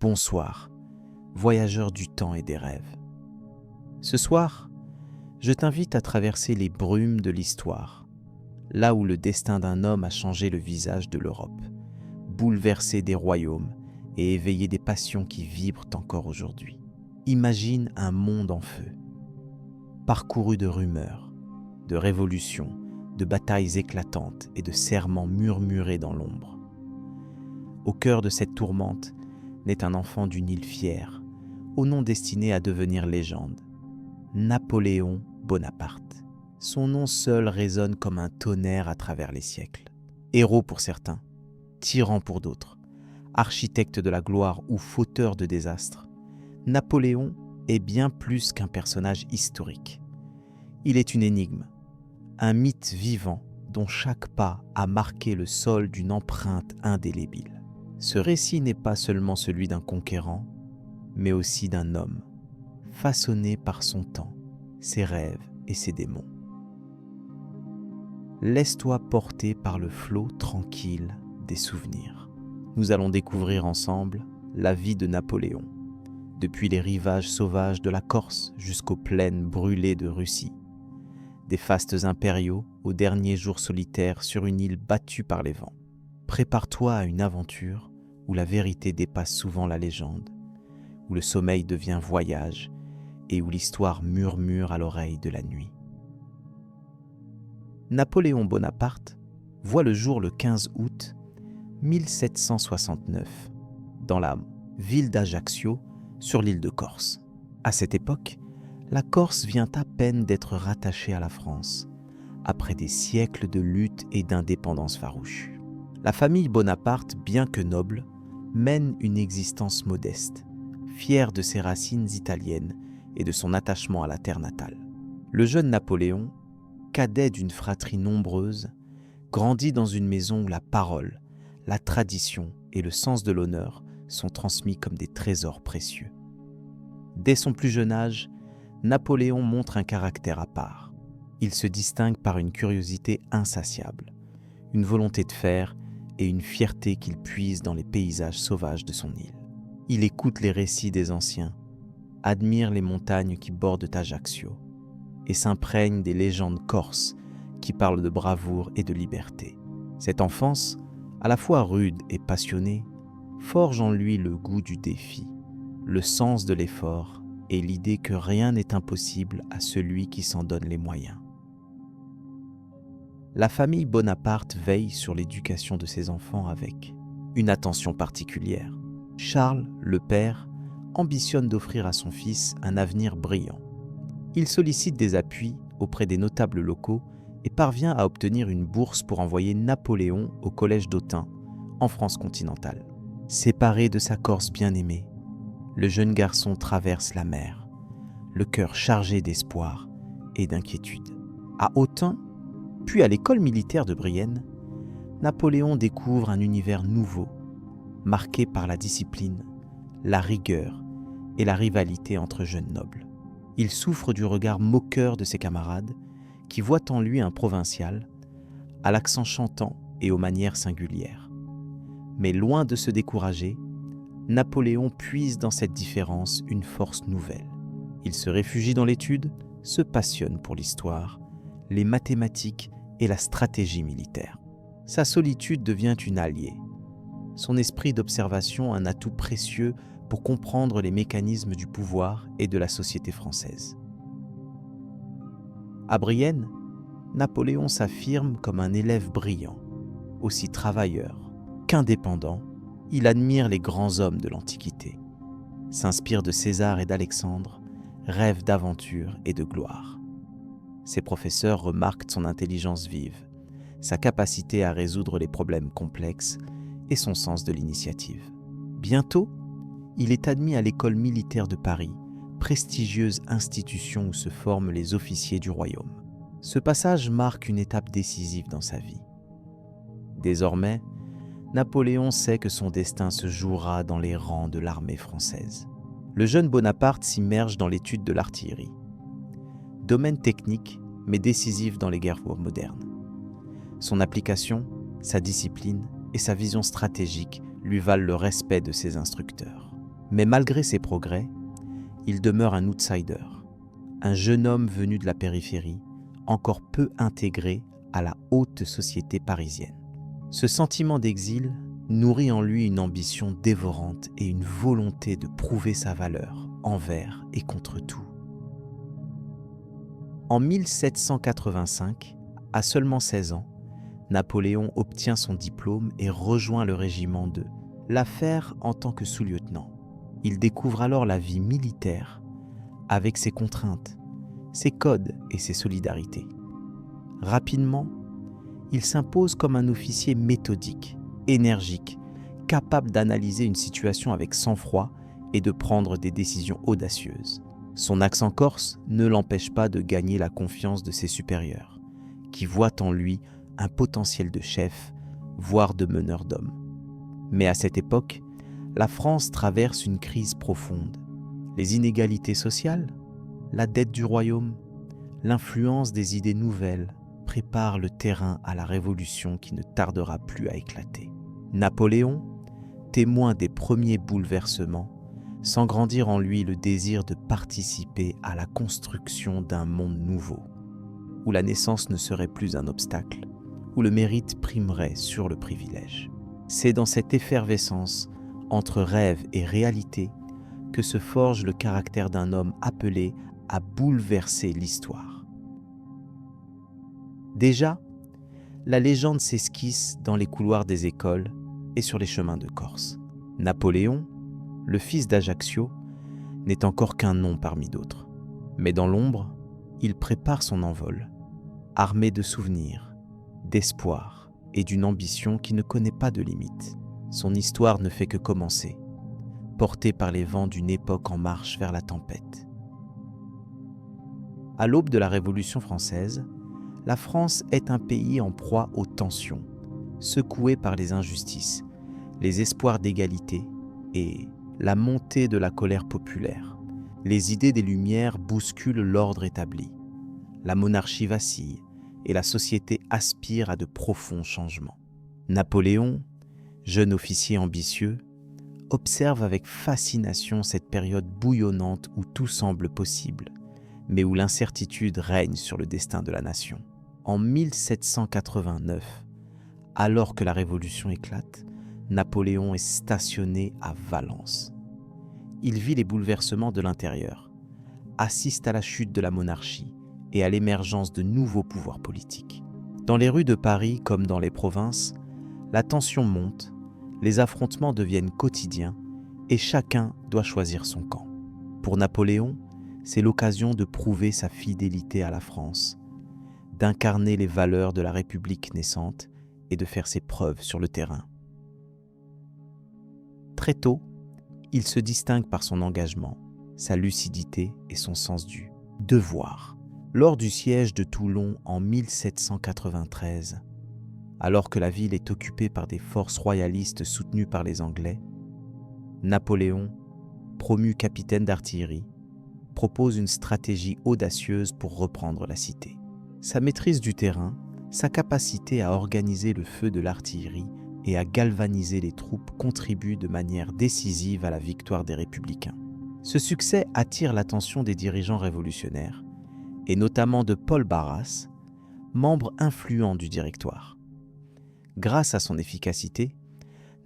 bonsoir, voyageur du temps et des rêves. Ce soir, je t'invite à traverser les brumes de l'histoire, là où le destin d'un homme a changé le visage de l'Europe, bouleversé des royaumes et éveillé des passions qui vibrent encore aujourd'hui. Imagine un monde en feu, parcouru de rumeurs, de révolutions, de batailles éclatantes et de serments murmurés dans l'ombre. Au cœur de cette tourmente naît un enfant d'une île fière, au nom destiné à devenir légende, Napoléon Bonaparte. Son nom seul résonne comme un tonnerre à travers les siècles. Héros pour certains, tyran pour d'autres, architecte de la gloire ou fauteur de désastres, Napoléon est bien plus qu'un personnage historique. Il est une énigme, un mythe vivant dont chaque pas a marqué le sol d'une empreinte indélébile. Ce récit n'est pas seulement celui d'un conquérant, mais aussi d'un homme, façonné par son temps, ses rêves et ses démons. Laisse-toi porter par le flot tranquille des souvenirs. Nous allons découvrir ensemble la vie de Napoléon, depuis les rivages sauvages de la Corse jusqu'aux plaines brûlées de Russie, des fastes impériaux aux derniers jours solitaires sur une île battue par les vents. Prépare-toi à une aventure où la vérité dépasse souvent la légende, où le sommeil devient voyage et où l'histoire murmure à l'oreille de la nuit. Napoléon Bonaparte voit le jour le 15 août 1769 dans la ville d'Ajaccio sur l'île de Corse. À cette époque, la Corse vient à peine d'être rattachée à la France, après des siècles de lutte et d'indépendance farouche. La famille Bonaparte, bien que noble, mène une existence modeste, fière de ses racines italiennes et de son attachement à la terre natale. Le jeune Napoléon, cadet d'une fratrie nombreuse, grandit dans une maison où la parole, la tradition et le sens de l'honneur sont transmis comme des trésors précieux. Dès son plus jeune âge, Napoléon montre un caractère à part. Il se distingue par une curiosité insatiable, une volonté de faire et une fierté qu'il puise dans les paysages sauvages de son île. Il écoute les récits des anciens, admire les montagnes qui bordent Ajaccio et s'imprègne des légendes corses qui parlent de bravoure et de liberté. Cette enfance, à la fois rude et passionnée, forge en lui le goût du défi, le sens de l'effort et l'idée que rien n'est impossible à celui qui s'en donne les moyens. La famille Bonaparte veille sur l'éducation de ses enfants avec une attention particulière. Charles, le père, ambitionne d'offrir à son fils un avenir brillant. Il sollicite des appuis auprès des notables locaux et parvient à obtenir une bourse pour envoyer Napoléon au collège d'Autun, en France continentale. Séparé de sa Corse bien-aimée, le jeune garçon traverse la mer, le cœur chargé d'espoir et d'inquiétude. À Autun, puis à l'école militaire de Brienne, Napoléon découvre un univers nouveau, marqué par la discipline, la rigueur et la rivalité entre jeunes nobles. Il souffre du regard moqueur de ses camarades qui voient en lui un provincial, à l'accent chantant et aux manières singulières. Mais loin de se décourager, Napoléon puise dans cette différence une force nouvelle. Il se réfugie dans l'étude, se passionne pour l'histoire, les mathématiques et la stratégie militaire. Sa solitude devient une alliée, son esprit d'observation un atout précieux pour comprendre les mécanismes du pouvoir et de la société française. À Brienne, Napoléon s'affirme comme un élève brillant, aussi travailleur qu'indépendant. Il admire les grands hommes de l'Antiquité, s'inspire de César et d'Alexandre, rêve d'aventure et de gloire. Ses professeurs remarquent son intelligence vive, sa capacité à résoudre les problèmes complexes et son sens de l'initiative. Bientôt, il est admis à l'école militaire de Paris, prestigieuse institution où se forment les officiers du royaume. Ce passage marque une étape décisive dans sa vie. Désormais, Napoléon sait que son destin se jouera dans les rangs de l'armée française. Le jeune Bonaparte s'immerge dans l'étude de l'artillerie. Domaine technique, mais décisif dans les guerres modernes. Son application, sa discipline et sa vision stratégique lui valent le respect de ses instructeurs. Mais malgré ses progrès, il demeure un outsider, un jeune homme venu de la périphérie, encore peu intégré à la haute société parisienne. Ce sentiment d'exil nourrit en lui une ambition dévorante et une volonté de prouver sa valeur envers et contre tout. En 1785, à seulement 16 ans, Napoléon obtient son diplôme et rejoint le régiment de l'Affaire en tant que sous-lieutenant. Il découvre alors la vie militaire avec ses contraintes, ses codes et ses solidarités. Rapidement, il s'impose comme un officier méthodique, énergique, capable d'analyser une situation avec sang-froid et de prendre des décisions audacieuses. Son accent corse ne l'empêche pas de gagner la confiance de ses supérieurs, qui voient en lui un potentiel de chef, voire de meneur d'hommes. Mais à cette époque, la France traverse une crise profonde. Les inégalités sociales, la dette du royaume, l'influence des idées nouvelles préparent le terrain à la révolution qui ne tardera plus à éclater. Napoléon, témoin des premiers bouleversements, sent grandir en lui le désir de participer à la construction d'un monde nouveau, où la naissance ne serait plus un obstacle, où le mérite primerait sur le privilège. C'est dans cette effervescence entre rêve et réalité que se forge le caractère d'un homme appelé à bouleverser l'histoire. Déjà, la légende s'esquisse dans les couloirs des écoles et sur les chemins de Corse. Napoléon, le fils d'Ajaccio, n'est encore qu'un nom parmi d'autres. Mais dans l'ombre, il prépare son envol, armé de souvenirs, d'espoir et d'une ambition qui ne connaît pas de limites. Son histoire ne fait que commencer, portée par les vents d'une époque en marche vers la tempête. À l'aube de la Révolution française, la France est un pays en proie aux tensions, secoué par les injustices, les espoirs d'égalité et la montée de la colère populaire. Les idées des Lumières bousculent l'ordre établi. La monarchie vacille et la société aspire à de profonds changements. Napoléon, jeune officier ambitieux, observe avec fascination cette période bouillonnante où tout semble possible, mais où l'incertitude règne sur le destin de la nation. En 1789, alors que la Révolution éclate, Napoléon est stationné à Valence. Il vit les bouleversements de l'intérieur, assiste à la chute de la monarchie et à l'émergence de nouveaux pouvoirs politiques. Dans les rues de Paris comme dans les provinces, la tension monte, les affrontements deviennent quotidiens et chacun doit choisir son camp. Pour Napoléon, c'est l'occasion de prouver sa fidélité à la France, d'incarner les valeurs de la République naissante et de faire ses preuves sur le terrain. Très tôt, il se distingue par son engagement, sa lucidité et son sens du devoir. Lors du siège de Toulon en 1793, alors que la ville est occupée par des forces royalistes soutenues par les Anglais, Napoléon, promu capitaine d'artillerie, propose une stratégie audacieuse pour reprendre la cité. Sa maîtrise du terrain, sa capacité à organiser le feu de l'artillerie et à galvaniser les troupes contribuent de manière décisive à la victoire des Républicains. Ce succès attire l'attention des dirigeants révolutionnaires, et notamment de Paul Barras, membre influent du Directoire. Grâce à son efficacité,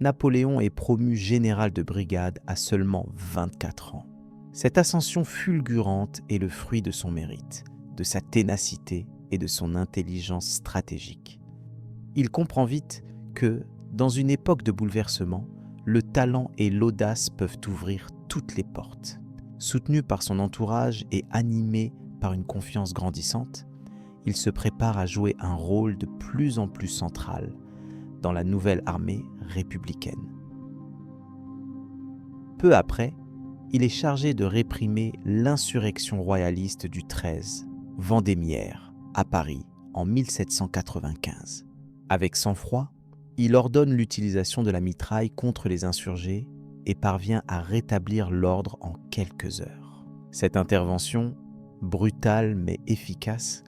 Napoléon est promu général de brigade à seulement 24 ans. Cette ascension fulgurante est le fruit de son mérite, de sa ténacité et de son intelligence stratégique. Il comprend vite que, dans une époque de bouleversement, le talent et l'audace peuvent ouvrir toutes les portes. Soutenu par son entourage et animé par une confiance grandissante, il se prépare à jouer un rôle de plus en plus central dans la nouvelle armée républicaine. Peu après, il est chargé de réprimer l'insurrection royaliste du 13, Vendémiaire, à Paris, en 1795. Avec sang-froid, il ordonne l'utilisation de la mitraille contre les insurgés et parvient à rétablir l'ordre en quelques heures. Cette intervention, brutale mais efficace,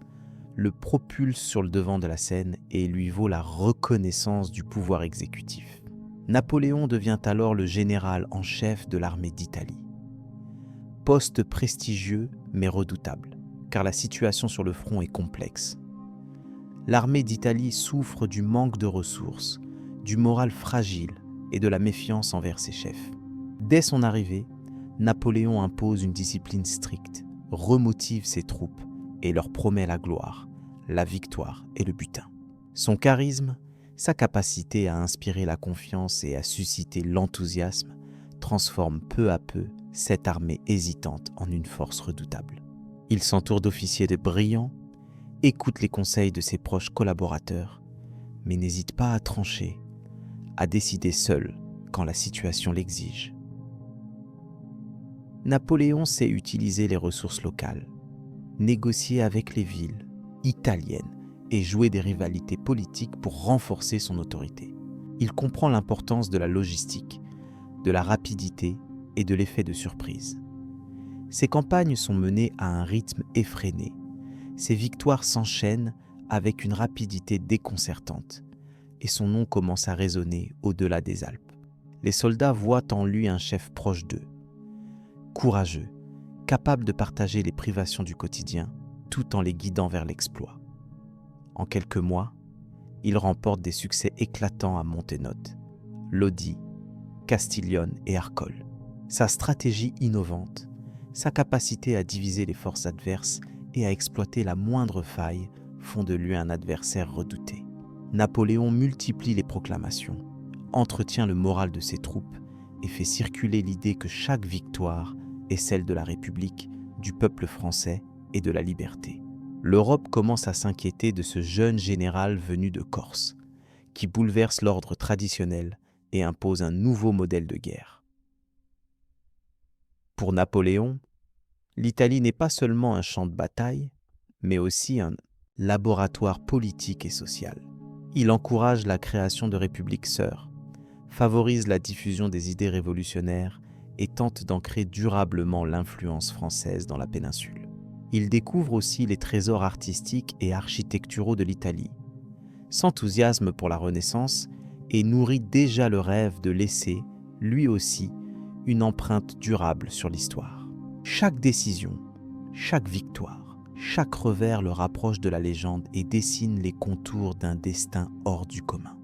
le propulse sur le devant de la scène et lui vaut la reconnaissance du pouvoir exécutif. Napoléon devient alors le général en chef de l'armée d'Italie. Poste prestigieux mais redoutable, car la situation sur le front est complexe. L'armée d'Italie souffre du manque de ressources, du moral fragile et de la méfiance envers ses chefs. Dès son arrivée, Napoléon impose une discipline stricte, remotive ses troupes et leur promet la gloire, la victoire et le butin. Son charisme, sa capacité à inspirer la confiance et à susciter l'enthousiasme transforme peu à peu cette armée hésitante en une force redoutable. Il s'entoure d'officiers brillants, écoute les conseils de ses proches collaborateurs, mais n'hésite pas à trancher, à décider seul quand la situation l'exige. Napoléon sait utiliser les ressources locales, négocier avec les villes italiennes et jouer des rivalités politiques pour renforcer son autorité. Il comprend l'importance de la logistique, de la rapidité et de l'effet de surprise. Ses campagnes sont menées à un rythme effréné. Ses victoires s'enchaînent avec une rapidité déconcertante et son nom commence à résonner au-delà des Alpes. Les soldats voient en lui un chef proche d'eux, courageux, capable de partager les privations du quotidien tout en les guidant vers l'exploit. En quelques mois, il remporte des succès éclatants à Montenotte, Lodi, Castiglione et Arcole. Sa stratégie innovante, sa capacité à diviser les forces adverses et à exploiter la moindre faille font de lui un adversaire redouté. Napoléon multiplie les proclamations, entretient le moral de ses troupes et fait circuler l'idée que chaque victoire est celle de la République, du peuple français et de la liberté. L'Europe commence à s'inquiéter de ce jeune général venu de Corse, qui bouleverse l'ordre traditionnel et impose un nouveau modèle de guerre. Pour Napoléon, l'Italie n'est pas seulement un champ de bataille, mais aussi un laboratoire politique et social. Il encourage la création de républiques sœurs, favorise la diffusion des idées révolutionnaires et tente d'ancrer durablement l'influence française dans la péninsule. Il découvre aussi les trésors artistiques et architecturaux de l'Italie, s'enthousiasme pour la Renaissance et nourrit déjà le rêve de laisser, lui aussi, une empreinte durable sur l'histoire. Chaque décision, chaque victoire, chaque revers le rapproche de la légende et dessine les contours d'un destin hors du commun.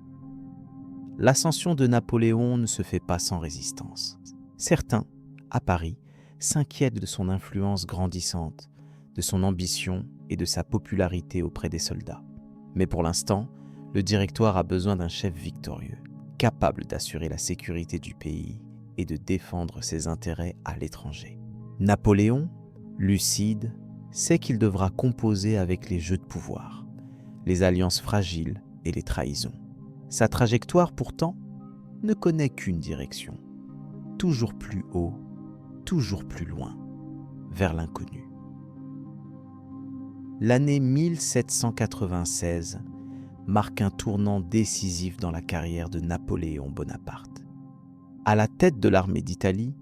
L'ascension de Napoléon ne se fait pas sans résistance. Certains, à Paris, s'inquiètent de son influence grandissante, de son ambition et de sa popularité auprès des soldats. Mais pour l'instant, le Directoire a besoin d'un chef victorieux, capable d'assurer la sécurité du pays et de défendre ses intérêts à l'étranger. Napoléon, lucide, sait qu'il devra composer avec les jeux de pouvoir, les alliances fragiles et les trahisons. Sa trajectoire, pourtant, ne connaît qu'une direction, toujours plus haut, toujours plus loin, vers l'inconnu. L'année 1796 marque un tournant décisif dans la carrière de Napoléon Bonaparte. À la tête de l'armée d'Italie,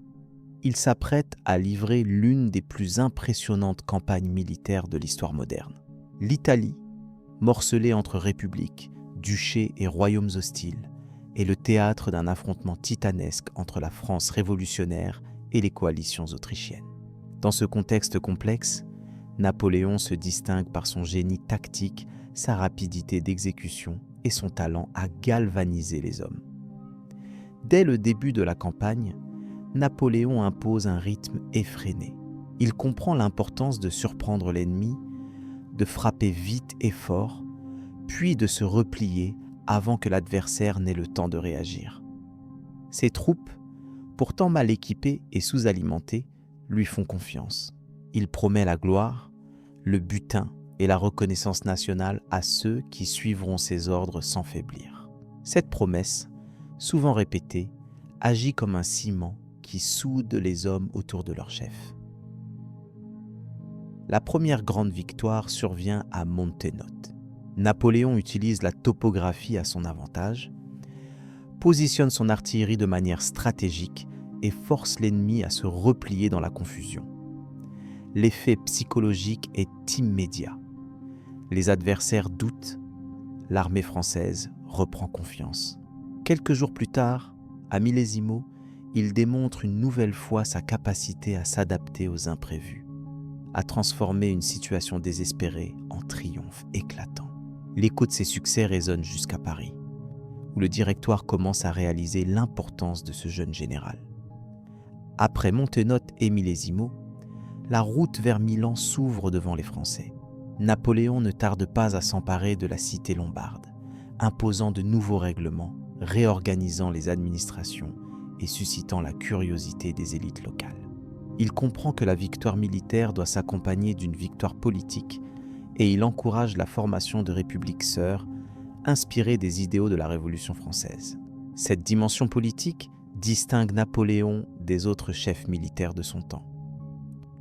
il s'apprête à livrer l'une des plus impressionnantes campagnes militaires de l'histoire moderne. L'Italie, morcelée entre républiques, duchés et royaumes hostiles, est le théâtre d'un affrontement titanesque entre la France révolutionnaire et les coalitions autrichiennes. Dans ce contexte complexe, Napoléon se distingue par son génie tactique, sa rapidité d'exécution et son talent à galvaniser les hommes. Dès le début de la campagne, Napoléon impose un rythme effréné. Il comprend l'importance de surprendre l'ennemi, de frapper vite et fort, puis de se replier avant que l'adversaire n'ait le temps de réagir. Ses troupes, pourtant mal équipées et sous-alimentées, lui font confiance. Il promet la gloire, le butin et la reconnaissance nationale à ceux qui suivront ses ordres sans faiblir. Cette promesse, souvent répétée, agit comme un ciment qui soude les hommes autour de leur chef. La première grande victoire survient à Montenotte. Napoléon utilise la topographie à son avantage, positionne son artillerie de manière stratégique et force l'ennemi à se replier dans la confusion. L'effet psychologique est immédiat. Les adversaires doutent, l'armée française reprend confiance. Quelques jours plus tard, À Millesimo, il démontre une nouvelle fois sa capacité à s'adapter aux imprévus, à transformer une situation désespérée en triomphe éclatant. L'écho de ses succès résonne jusqu'à Paris, où le directoire commence à réaliser l'importance de ce jeune général. Après Montenotte et Millesimo, la route vers Milan s'ouvre devant les Français. Napoléon ne tarde pas à s'emparer de la cité lombarde, imposant de nouveaux règlements, réorganisant les administrations et suscitant la curiosité des élites locales. Il comprend que la victoire militaire doit s'accompagner d'une victoire politique et il encourage la formation de républiques sœurs inspirées des idéaux de la Révolution française. Cette dimension politique distingue Napoléon des autres chefs militaires de son temps.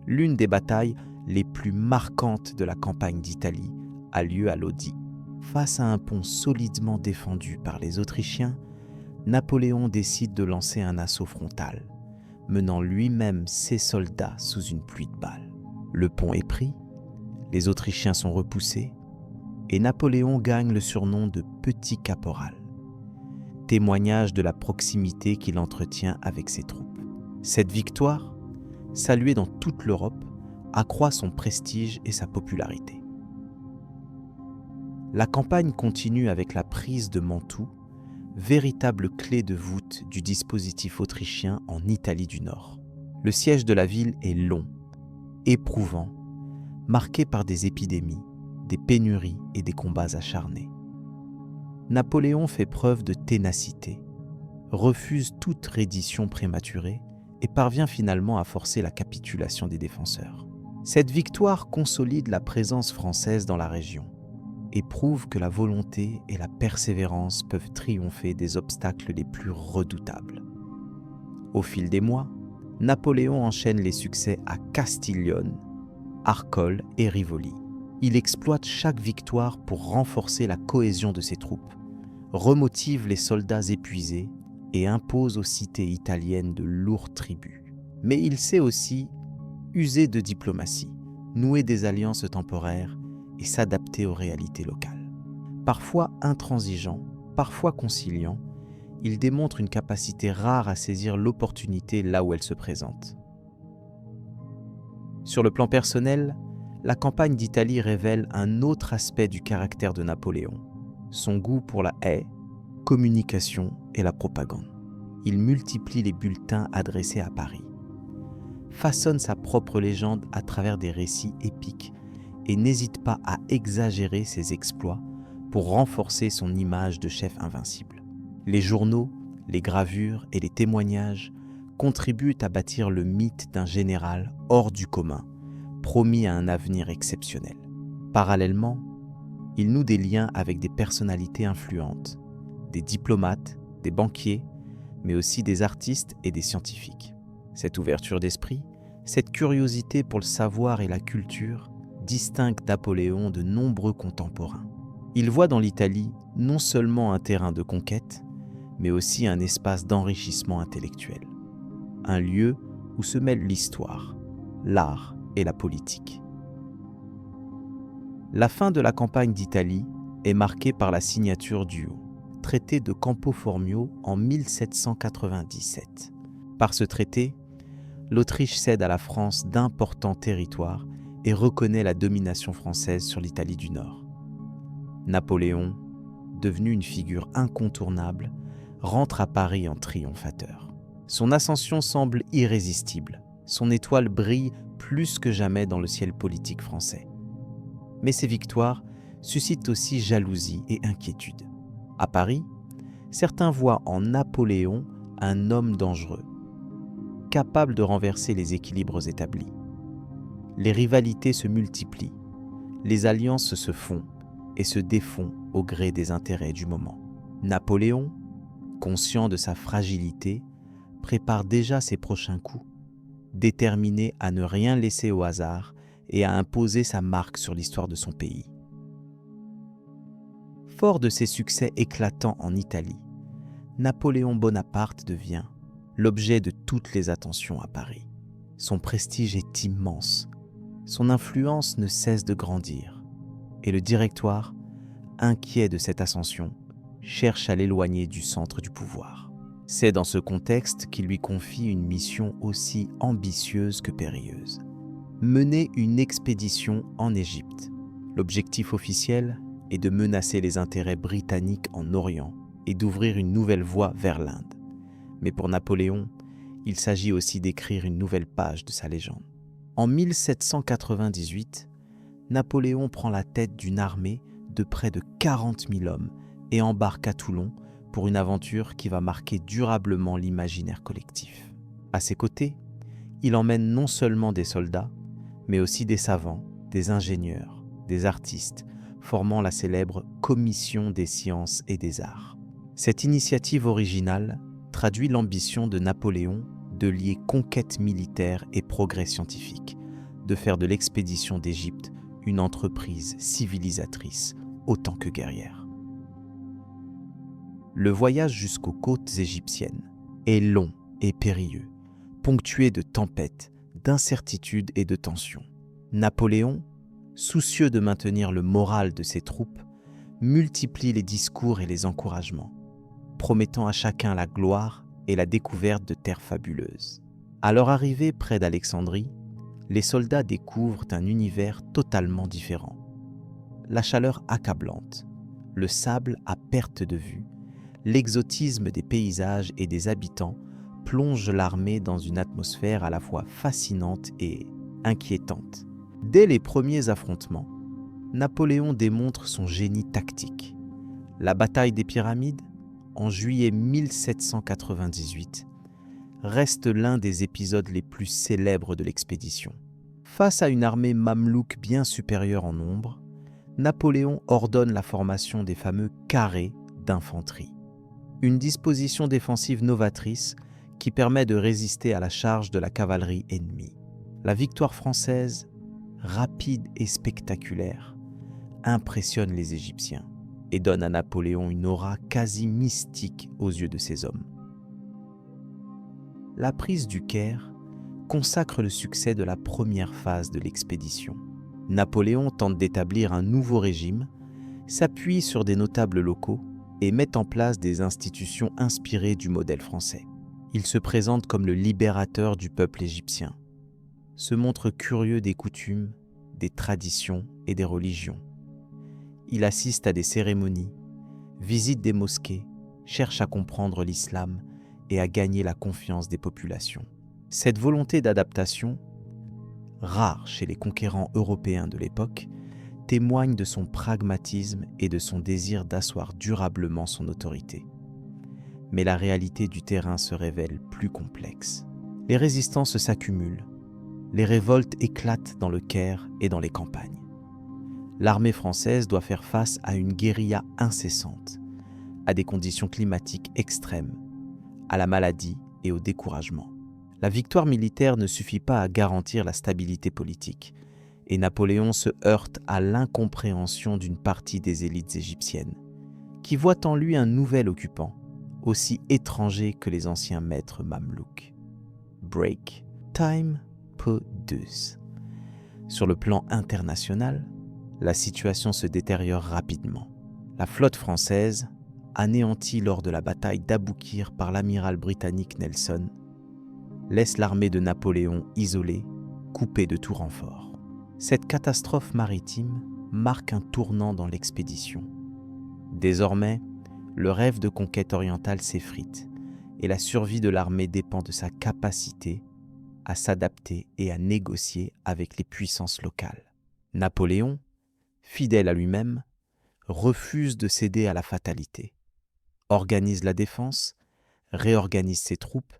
L'une des batailles les plus marquantes de la campagne d'Italie a lieu à Lodi. Face à un pont solidement défendu par les Autrichiens, Napoléon décide de lancer un assaut frontal, menant lui-même ses soldats sous une pluie de balles. Le pont est pris, les Autrichiens sont repoussés, et Napoléon gagne le surnom de Petit Caporal, témoignage de la proximité qu'il entretient avec ses troupes. Cette victoire, saluée dans toute l'Europe, accroît son prestige et sa popularité. La campagne continue avec la prise de Mantoue, véritable clé de voûte du dispositif autrichien en Italie du Nord. Le siège de la ville est long, éprouvant, marqué par des épidémies, des pénuries et des combats acharnés. Napoléon fait preuve de ténacité, refuse toute reddition prématurée et parvient finalement à forcer la capitulation des défenseurs. Cette victoire consolide la présence française dans la région et prouve que la volonté et la persévérance peuvent triompher des obstacles les plus redoutables. Au fil des mois, Napoléon enchaîne les succès à Castiglione, Arcole et Rivoli. Il exploite chaque victoire pour renforcer la cohésion de ses troupes, remotive les soldats épuisés et impose aux cités italiennes de lourds tributs. Mais il sait aussi user de diplomatie, nouer des alliances temporaires et s'adapter aux réalités locales. Parfois intransigeant, parfois conciliant, il démontre une capacité rare à saisir l'opportunité là où elle se présente. Sur le plan personnel, la campagne d'Italie révèle un autre aspect du caractère de Napoléon, son goût pour la haie, communication et la propagande. Il multiplie les bulletins adressés à Paris, façonne sa propre légende à travers des récits épiques et n'hésite pas à exagérer ses exploits pour renforcer son image de chef invincible. Les journaux, les gravures et les témoignages contribuent à bâtir le mythe d'un général hors du commun, promis à un avenir exceptionnel. Parallèlement, il noue des liens avec des personnalités influentes, des diplomates, des banquiers, mais aussi des artistes et des scientifiques. Cette ouverture d'esprit, cette curiosité pour le savoir et la culture distingue Napoléon de nombreux contemporains. Il voit dans l'Italie non seulement un terrain de conquête, mais aussi un espace d'enrichissement intellectuel. Un lieu où se mêlent l'histoire, l'art et la politique. La fin de la campagne d'Italie est marquée par la signature du traité de Campo Formio en 1797. Par ce traité, l'Autriche cède à la France d'importants territoires et reconnaît la domination française sur l'Italie du Nord. Napoléon, devenu une figure incontournable, rentre à Paris en triomphateur. Son ascension semble irrésistible. Son étoile brille plus que jamais dans le ciel politique français. Mais ses victoires suscitent aussi jalousie et inquiétude. À Paris, certains voient en Napoléon un homme dangereux, capable de renverser les équilibres établis. Les rivalités se multiplient, les alliances se font et se défont au gré des intérêts du moment. Napoléon, conscient de sa fragilité, prépare déjà ses prochains coups, déterminé à ne rien laisser au hasard et à imposer sa marque sur l'histoire de son pays. Fort de ses succès éclatants en Italie, Napoléon Bonaparte devient l'objet de toutes les attentions à Paris. Son prestige est immense, son influence ne cesse de grandir, et le directoire, inquiet de cette ascension, cherche à l'éloigner du centre du pouvoir. C'est dans ce contexte qu'il lui confie une mission aussi ambitieuse que périlleuse. Mener une expédition en Égypte. L'objectif officiel est de menacer les intérêts britanniques en Orient et d'ouvrir une nouvelle voie vers l'Inde. Mais pour Napoléon, il s'agit aussi d'écrire une nouvelle page de sa légende. En 1798, Napoléon prend la tête d'une armée de près de 40 000 hommes et embarque à Toulon pour une aventure qui va marquer durablement l'imaginaire collectif. À ses côtés, il emmène non seulement des soldats, mais aussi des savants, des ingénieurs, des artistes, formant la célèbre Commission des sciences et des arts. Cette initiative originale traduit l'ambition de Napoléon de lier conquête militaire et progrès scientifique, de faire de l'expédition d'Égypte une entreprise civilisatrice autant que guerrière. Le voyage jusqu'aux côtes égyptiennes est long et périlleux, ponctué de tempêtes, d'incertitudes et de tensions. Napoléon, soucieux de maintenir le moral de ses troupes, multiplie les discours et les encouragements, promettant à chacun la gloire et la découverte de terres fabuleuses. À leur arrivée près d'Alexandrie, les soldats découvrent un univers totalement différent. La chaleur accablante, le sable à perte de vue, l'exotisme des paysages et des habitants plongent l'armée dans une atmosphère à la fois fascinante et inquiétante. Dès les premiers affrontements, Napoléon démontre son génie tactique. La bataille des Pyramides, en juillet 1798, reste l'un des épisodes les plus célèbres de l'expédition. Face à une armée mamelouk bien supérieure en nombre, Napoléon ordonne la formation des fameux carrés d'infanterie. Une disposition défensive novatrice qui permet de résister à la charge de la cavalerie ennemie. La victoire française, rapide et spectaculaire, impressionne les Égyptiens et donne à Napoléon une aura quasi mystique aux yeux de ses hommes. La prise du Caire consacre le succès de la première phase de l'expédition. Napoléon tente d'établir un nouveau régime, s'appuie sur des notables locaux et met en place des institutions inspirées du modèle français. Il se présente comme le libérateur du peuple égyptien, se montre curieux des coutumes, des traditions et des religions. Il assiste à des cérémonies, visite des mosquées, cherche à comprendre l'islam et à gagner la confiance des populations. Cette volonté d'adaptation, rare chez les conquérants européens de l'époque, témoigne de son pragmatisme et de son désir d'asseoir durablement son autorité. Mais la réalité du terrain se révèle plus complexe. Les résistances s'accumulent, les révoltes éclatent dans le Caire et dans les campagnes. L'armée française doit faire face à une guérilla incessante, à des conditions climatiques extrêmes, à la maladie et au découragement. La victoire militaire ne suffit pas à garantir la stabilité politique, et Napoléon se heurte à l'incompréhension d'une partie des élites égyptiennes, qui voient en lui un nouvel occupant, aussi étranger que les anciens maîtres mamelouks. Break time produce. Sur le plan international, la situation se détériore rapidement. La flotte française, anéantie lors de la bataille d'Aboukir par l'amiral britannique Nelson, laisse l'armée de Napoléon isolée, coupée de tout renfort. Cette catastrophe maritime marque un tournant dans l'expédition. Désormais, le rêve de conquête orientale s'effrite et la survie de l'armée dépend de sa capacité à s'adapter et à négocier avec les puissances locales. Napoléon, fidèle à lui-même, refuse de céder à la fatalité, organise la défense, réorganise ses troupes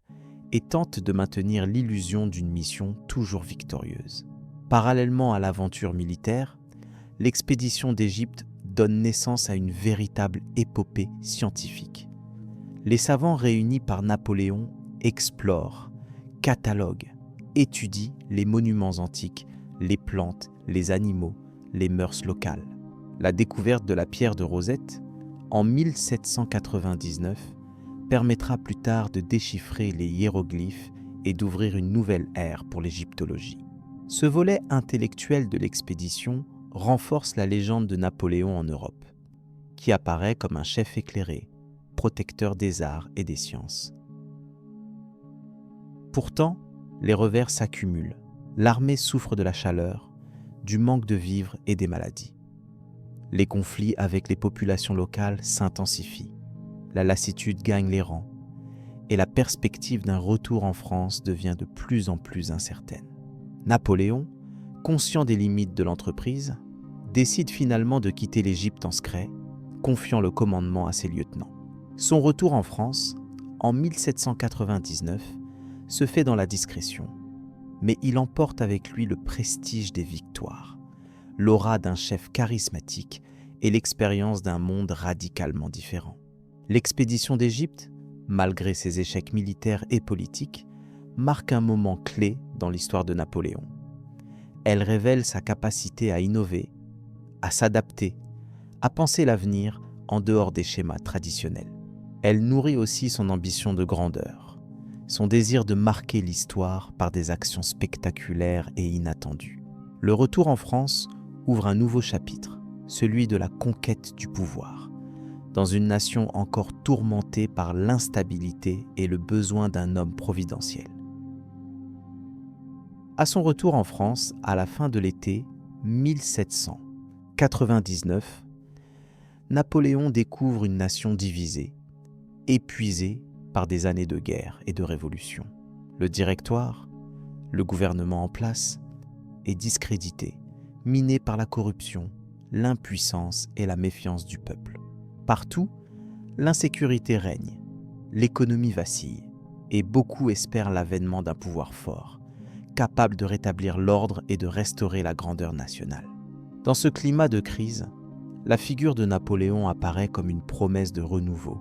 et tente de maintenir l'illusion d'une mission toujours victorieuse. Parallèlement à l'aventure militaire, l'expédition d'Égypte donne naissance à une véritable épopée scientifique. Les savants réunis par Napoléon explorent, cataloguent, étudient les monuments antiques, les plantes, les animaux, les mœurs locales. La découverte de la pierre de Rosette, en 1799, permettra plus tard de déchiffrer les hiéroglyphes et d'ouvrir une nouvelle ère pour l'égyptologie. Ce volet intellectuel de l'expédition renforce la légende de Napoléon en Europe, qui apparaît comme un chef éclairé, protecteur des arts et des sciences. Pourtant, les revers s'accumulent. L'armée souffre de la chaleur, du manque de vivres et des maladies. Les conflits avec les populations locales s'intensifient. La lassitude gagne les rangs et la perspective d'un retour en France devient de plus en plus incertaine. Napoléon, conscient des limites de l'entreprise, décide finalement de quitter l'Égypte en secret, confiant le commandement à ses lieutenants. Son retour en France, en 1799, se fait dans la discrétion, mais il emporte avec lui le prestige des victoires, l'aura d'un chef charismatique et l'expérience d'un monde radicalement différent. L'expédition d'Égypte, malgré ses échecs militaires et politiques, marque un moment clé dans l'histoire de Napoléon. Elle révèle sa capacité à innover, à s'adapter, à penser l'avenir en dehors des schémas traditionnels. Elle nourrit aussi son ambition de grandeur, son désir de marquer l'histoire par des actions spectaculaires et inattendues. Le retour en France ouvre un nouveau chapitre, celui de la conquête du pouvoir, dans une nation encore tourmentée par l'instabilité et le besoin d'un homme providentiel. À son retour en France, à la fin de l'été 1799, Napoléon découvre une nation divisée, épuisée par des années de guerre et de révolution. Le Directoire, le gouvernement en place, est discrédité, miné par la corruption, l'impuissance et la méfiance du peuple. Partout, l'insécurité règne, l'économie vacille, et beaucoup espèrent l'avènement d'un pouvoir fort, capable de rétablir l'ordre et de restaurer la grandeur nationale. Dans ce climat de crise, la figure de Napoléon apparaît comme une promesse de renouveau,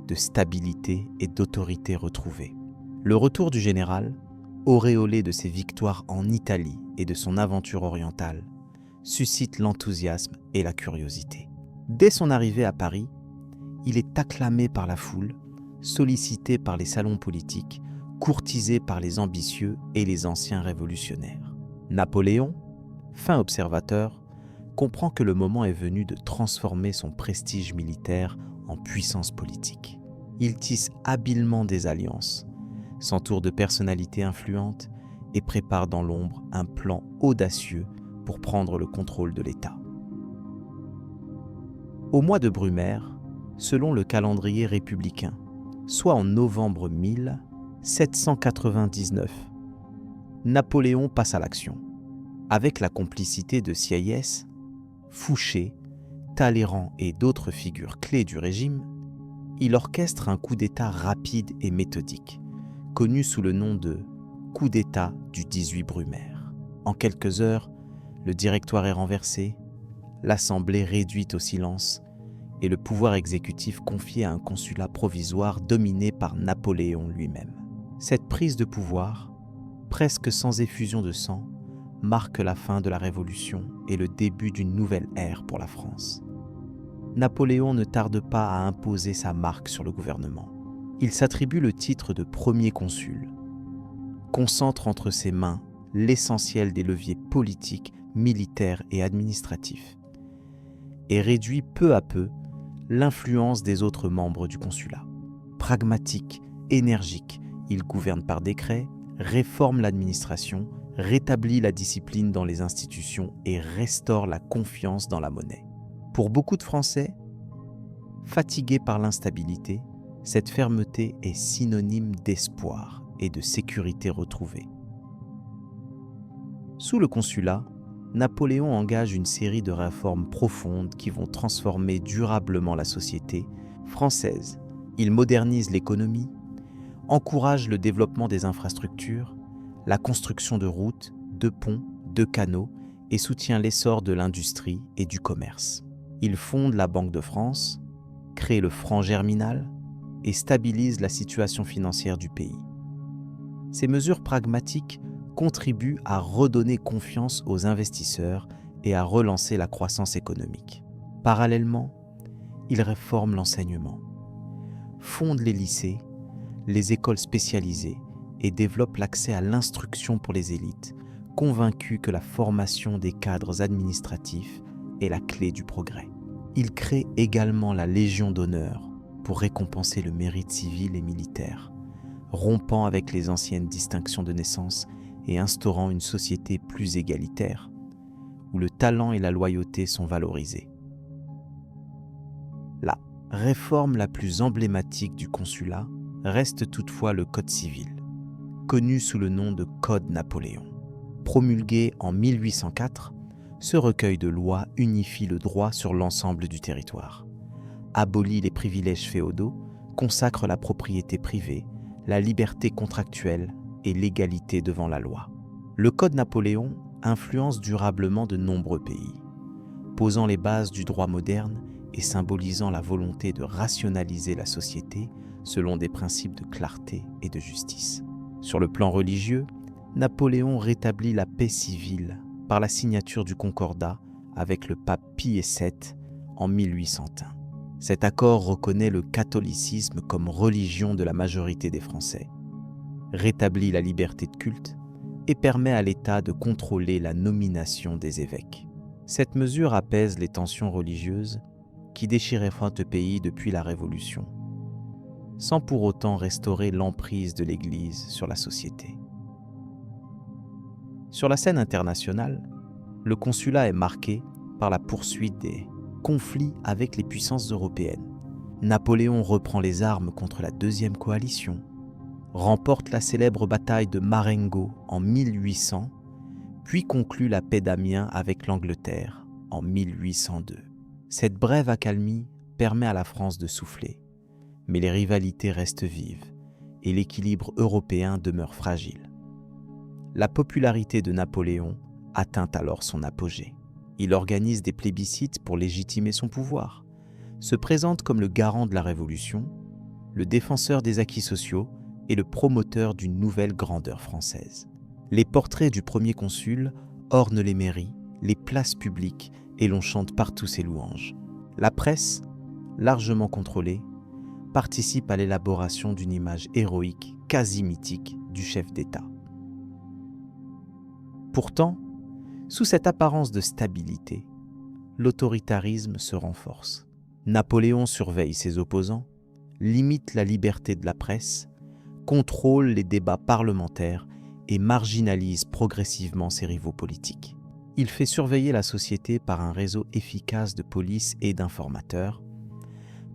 de stabilité et d'autorité retrouvée. Le retour du général, auréolé de ses victoires en Italie et de son aventure orientale, suscite l'enthousiasme et la curiosité. Dès son arrivée à Paris, il est acclamé par la foule, sollicité par les salons politiques, courtisé par les ambitieux et les anciens révolutionnaires. Napoléon, fin observateur, comprend que le moment est venu de transformer son prestige militaire en puissance politique. Il tisse habilement des alliances, s'entoure de personnalités influentes et prépare dans l'ombre un plan audacieux pour prendre le contrôle de l'État. Au mois de Brumaire, selon le calendrier républicain, soit en novembre 1799, Napoléon passe à l'action. Avec la complicité de Sieyès, Fouché, Talleyrand et d'autres figures clés du régime, il orchestre un coup d'État rapide et méthodique, connu sous le nom de coup d'État du 18 Brumaire. En quelques heures, le Directoire est renversé, l'Assemblée réduite au silence et le pouvoir exécutif confié à un consulat provisoire dominé par Napoléon lui-même. Cette prise de pouvoir, presque sans effusion de sang, marque la fin de la Révolution et le début d'une nouvelle ère pour la France. Napoléon ne tarde pas à imposer sa marque sur le gouvernement. Il s'attribue le titre de premier consul, concentre entre ses mains l'essentiel des leviers politiques, militaires et administratifs, et réduit peu à peu l'influence des autres membres du consulat. Pragmatique, énergique, il gouverne par décret, réforme l'administration, rétablit la discipline dans les institutions et restaure la confiance dans la monnaie. Pour beaucoup de Français, fatigués par l'instabilité, cette fermeté est synonyme d'espoir et de sécurité retrouvée. Sous le consulat, Napoléon engage une série de réformes profondes qui vont transformer durablement la société française. Il modernise l'économie, encourage le développement des infrastructures, la construction de routes, de ponts, de canaux et soutient l'essor de l'industrie et du commerce. Il fonde la Banque de France, crée le franc germinal et stabilise la situation financière du pays. Ces mesures pragmatiques contribuent à redonner confiance aux investisseurs et à relancer la croissance économique. Parallèlement, il réforme l'enseignement, fonde les lycées, les écoles spécialisées et développe l'accès à l'instruction pour les élites, convaincu que la formation des cadres administratifs est la clé du progrès. Il crée également la Légion d'honneur pour récompenser le mérite civil et militaire, rompant avec les anciennes distinctions de naissance et instaurant une société plus égalitaire, où le talent et la loyauté sont valorisés. La réforme la plus emblématique du consulat reste toutefois le Code civil, connu sous le nom de Code Napoléon. Promulgué en 1804, ce recueil de lois unifie le droit sur l'ensemble du territoire, abolit les privilèges féodaux, consacre la propriété privée, la liberté contractuelle et l'égalité devant la loi. Le Code Napoléon influence durablement de nombreux pays, posant les bases du droit moderne et symbolisant la volonté de rationaliser la société selon des principes de clarté et de justice. Sur le plan religieux, Napoléon rétablit la paix civile par la signature du Concordat avec le pape Pie VII en 1801. Cet accord reconnaît le catholicisme comme religion de la majorité des Français, rétablit la liberté de culte et permet à l'État de contrôler la nomination des évêques. Cette mesure apaise les tensions religieuses qui déchiraient le pays depuis la Révolution, sans pour autant restaurer l'emprise de l'Église sur la société. Sur la scène internationale, le consulat est marqué par la poursuite des conflits avec les puissances européennes. Napoléon reprend les armes contre la Deuxième Coalition, remporte la célèbre bataille de Marengo en 1800, puis conclut la paix d'Amiens avec l'Angleterre en 1802. Cette brève accalmie permet à la France de souffler, mais les rivalités restent vives et l'équilibre européen demeure fragile. La popularité de Napoléon atteint alors son apogée. Il organise des plébiscites pour légitimer son pouvoir, se présente comme le garant de la Révolution, le défenseur des acquis sociaux et le promoteur d'une nouvelle grandeur française. Les portraits du premier consul ornent les mairies, les places publiques et l'on chante partout ses louanges. La presse, largement contrôlée, participe à l'élaboration d'une image héroïque, quasi mythique, du chef d'État. Pourtant, sous cette apparence de stabilité, l'autoritarisme se renforce. Napoléon surveille ses opposants, limite la liberté de la presse, contrôle les débats parlementaires et marginalise progressivement ses rivaux politiques. Il fait surveiller la société par un réseau efficace de police et d'informateurs,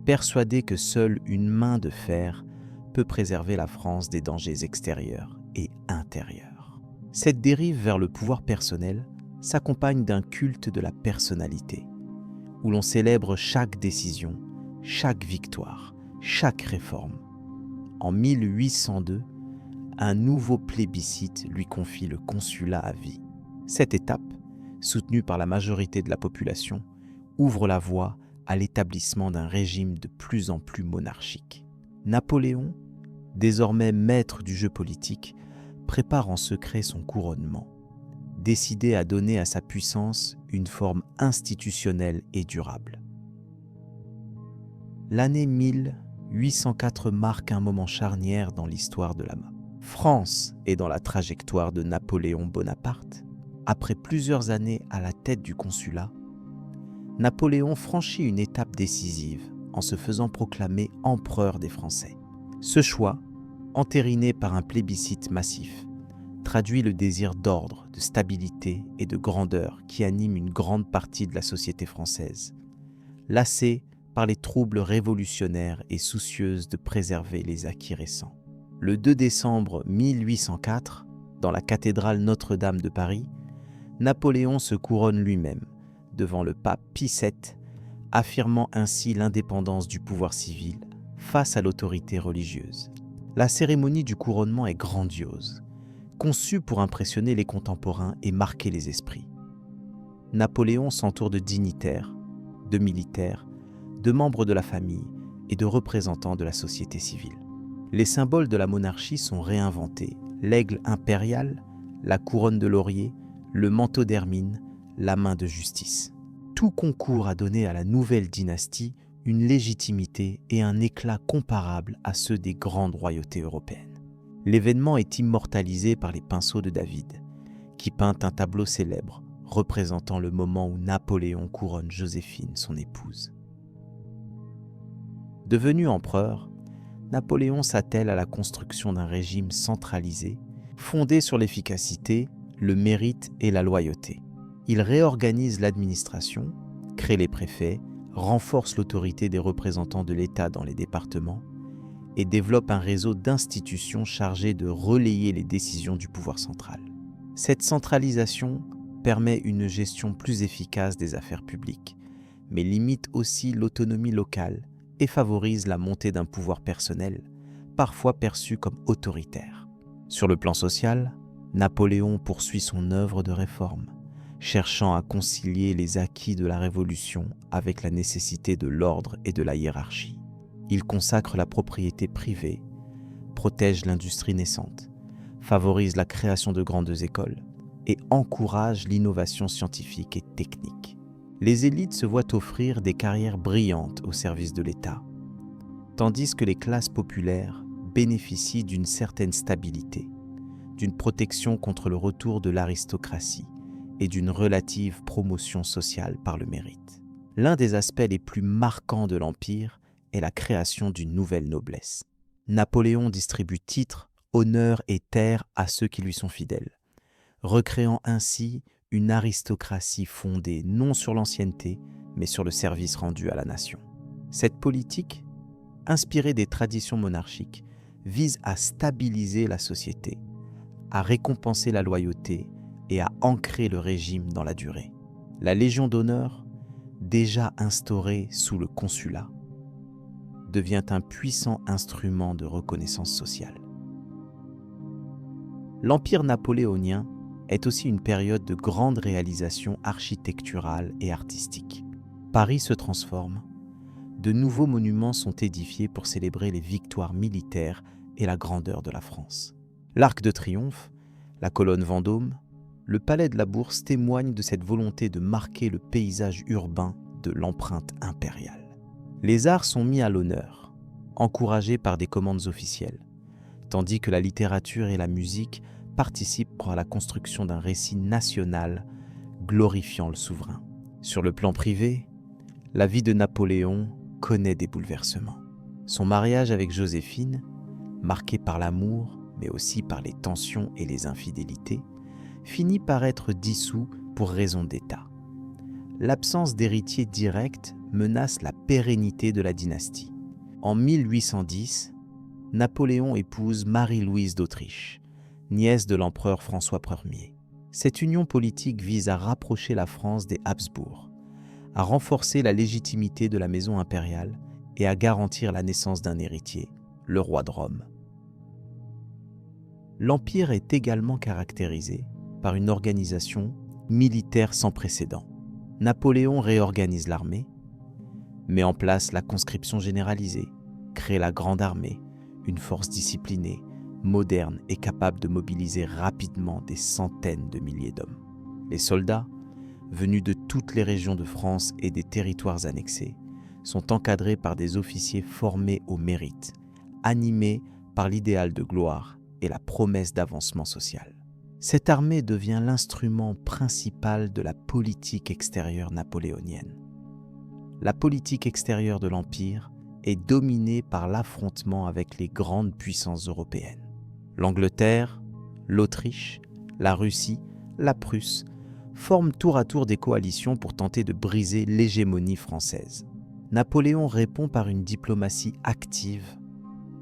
persuadé que seule une main de fer peut préserver la France des dangers extérieurs et intérieurs. Cette dérive vers le pouvoir personnel s'accompagne d'un culte de la personnalité, où l'on célèbre chaque décision, chaque victoire, chaque réforme. En 1802, un nouveau plébiscite lui confie le consulat à vie. Cette étape, soutenue par la majorité de la population, ouvre la voie à l'établissement d'un régime de plus en plus monarchique. Napoléon, désormais maître du jeu politique, prépare en secret son couronnement, décidé à donner à sa puissance une forme institutionnelle et durable. L'année 1804 marque un moment charnière dans l'histoire de la France et dans la trajectoire de Napoléon Bonaparte. Après plusieurs années à la tête du consulat, Napoléon franchit une étape décisive en se faisant proclamer empereur des Français. Ce choix, entériné par un plébiscite massif, traduit le désir d'ordre, de stabilité et de grandeur qui anime une grande partie de la société française, lassée par les troubles révolutionnaires et soucieuse de préserver les acquis récents. Le 2 décembre 1804, dans la cathédrale Notre-Dame de Paris, Napoléon se couronne lui-même devant le pape Pie VII, affirmant ainsi l'indépendance du pouvoir civil face à l'autorité religieuse. La cérémonie du couronnement est grandiose, conçue pour impressionner les contemporains et marquer les esprits. Napoléon s'entoure de dignitaires, de militaires, de membres de la famille et de représentants de la société civile. Les symboles de la monarchie sont réinventés, l'aigle impérial, la couronne de laurier, le manteau d'hermine, la main de justice. Tout concourt à donner à la nouvelle dynastie une légitimité et un éclat comparables à ceux des grandes royautés européennes. L'événement est immortalisé par les pinceaux de David, qui peint un tableau célèbre représentant le moment où Napoléon couronne Joséphine, son épouse. Devenu empereur, Napoléon s'attelle à la construction d'un régime centralisé, fondé sur l'efficacité, le mérite et la loyauté. Il réorganise l'administration, crée les préfets, renforce l'autorité des représentants de l'État dans les départements et développe un réseau d'institutions chargées de relayer les décisions du pouvoir central. Cette centralisation permet une gestion plus efficace des affaires publiques, mais limite aussi l'autonomie locale et favorise la montée d'un pouvoir personnel, parfois perçu comme autoritaire. Sur le plan social, Napoléon poursuit son œuvre de réforme, cherchant à concilier les acquis de la Révolution avec la nécessité de l'ordre et de la hiérarchie. Il consacre la propriété privée, protège l'industrie naissante, favorise la création de grandes écoles et encourage l'innovation scientifique et technique. Les élites se voient offrir des carrières brillantes au service de l'État, tandis que les classes populaires bénéficient d'une certaine stabilité, d'une protection contre le retour de l'aristocratie et d'une relative promotion sociale par le mérite. L'un des aspects les plus marquants de l'Empire est la création d'une nouvelle noblesse. Napoléon distribue titres, honneurs et terres à ceux qui lui sont fidèles, recréant ainsi une aristocratie fondée non sur l'ancienneté, mais sur le service rendu à la nation. Cette politique, inspirée des traditions monarchiques, vise à stabiliser la société, à récompenser la loyauté et à ancrer le régime dans la durée. La Légion d'honneur, déjà instaurée sous le consulat, devient un puissant instrument de reconnaissance sociale. L'Empire napoléonien est aussi une période de grandes réalisations architecturales et artistiques. Paris se transforme, de nouveaux monuments sont édifiés pour célébrer les victoires militaires et la grandeur de la France. L'Arc de Triomphe, la colonne Vendôme, le palais de la Bourse témoignent de cette volonté de marquer le paysage urbain de l'empreinte impériale. Les arts sont mis à l'honneur, encouragés par des commandes officielles, tandis que la littérature et la musique participent à la construction d'un récit national glorifiant le souverain. Sur le plan privé, la vie de Napoléon connaît des bouleversements. Son mariage avec Joséphine, marqué par l'amour, mais aussi par les tensions et les infidélités, finit par être dissous pour raison d'État. L'absence d'héritier direct menace la pérennité de la dynastie. En 1810, Napoléon épouse Marie-Louise d'Autriche, nièce de l'empereur François Ier. Cette union politique vise à rapprocher la France des Habsbourg, à renforcer la légitimité de la maison impériale et à garantir la naissance d'un héritier, le roi de Rome. L'Empire est également caractérisé par une organisation militaire sans précédent. Napoléon réorganise l'armée, met en place la conscription généralisée, crée la Grande Armée, une force disciplinée, moderne et capable de mobiliser rapidement des centaines de milliers d'hommes. Les soldats, venus de toutes les régions de France et des territoires annexés, sont encadrés par des officiers formés au mérite, animés par l'idéal de gloire et la promesse d'avancement social. Cette armée devient l'instrument principal de la politique extérieure napoléonienne. La politique extérieure de l'Empire est dominée par l'affrontement avec les grandes puissances européennes. L'Angleterre, l'Autriche, la Russie, la Prusse forment tour à tour des coalitions pour tenter de briser l'hégémonie française. Napoléon répond par une diplomatie active,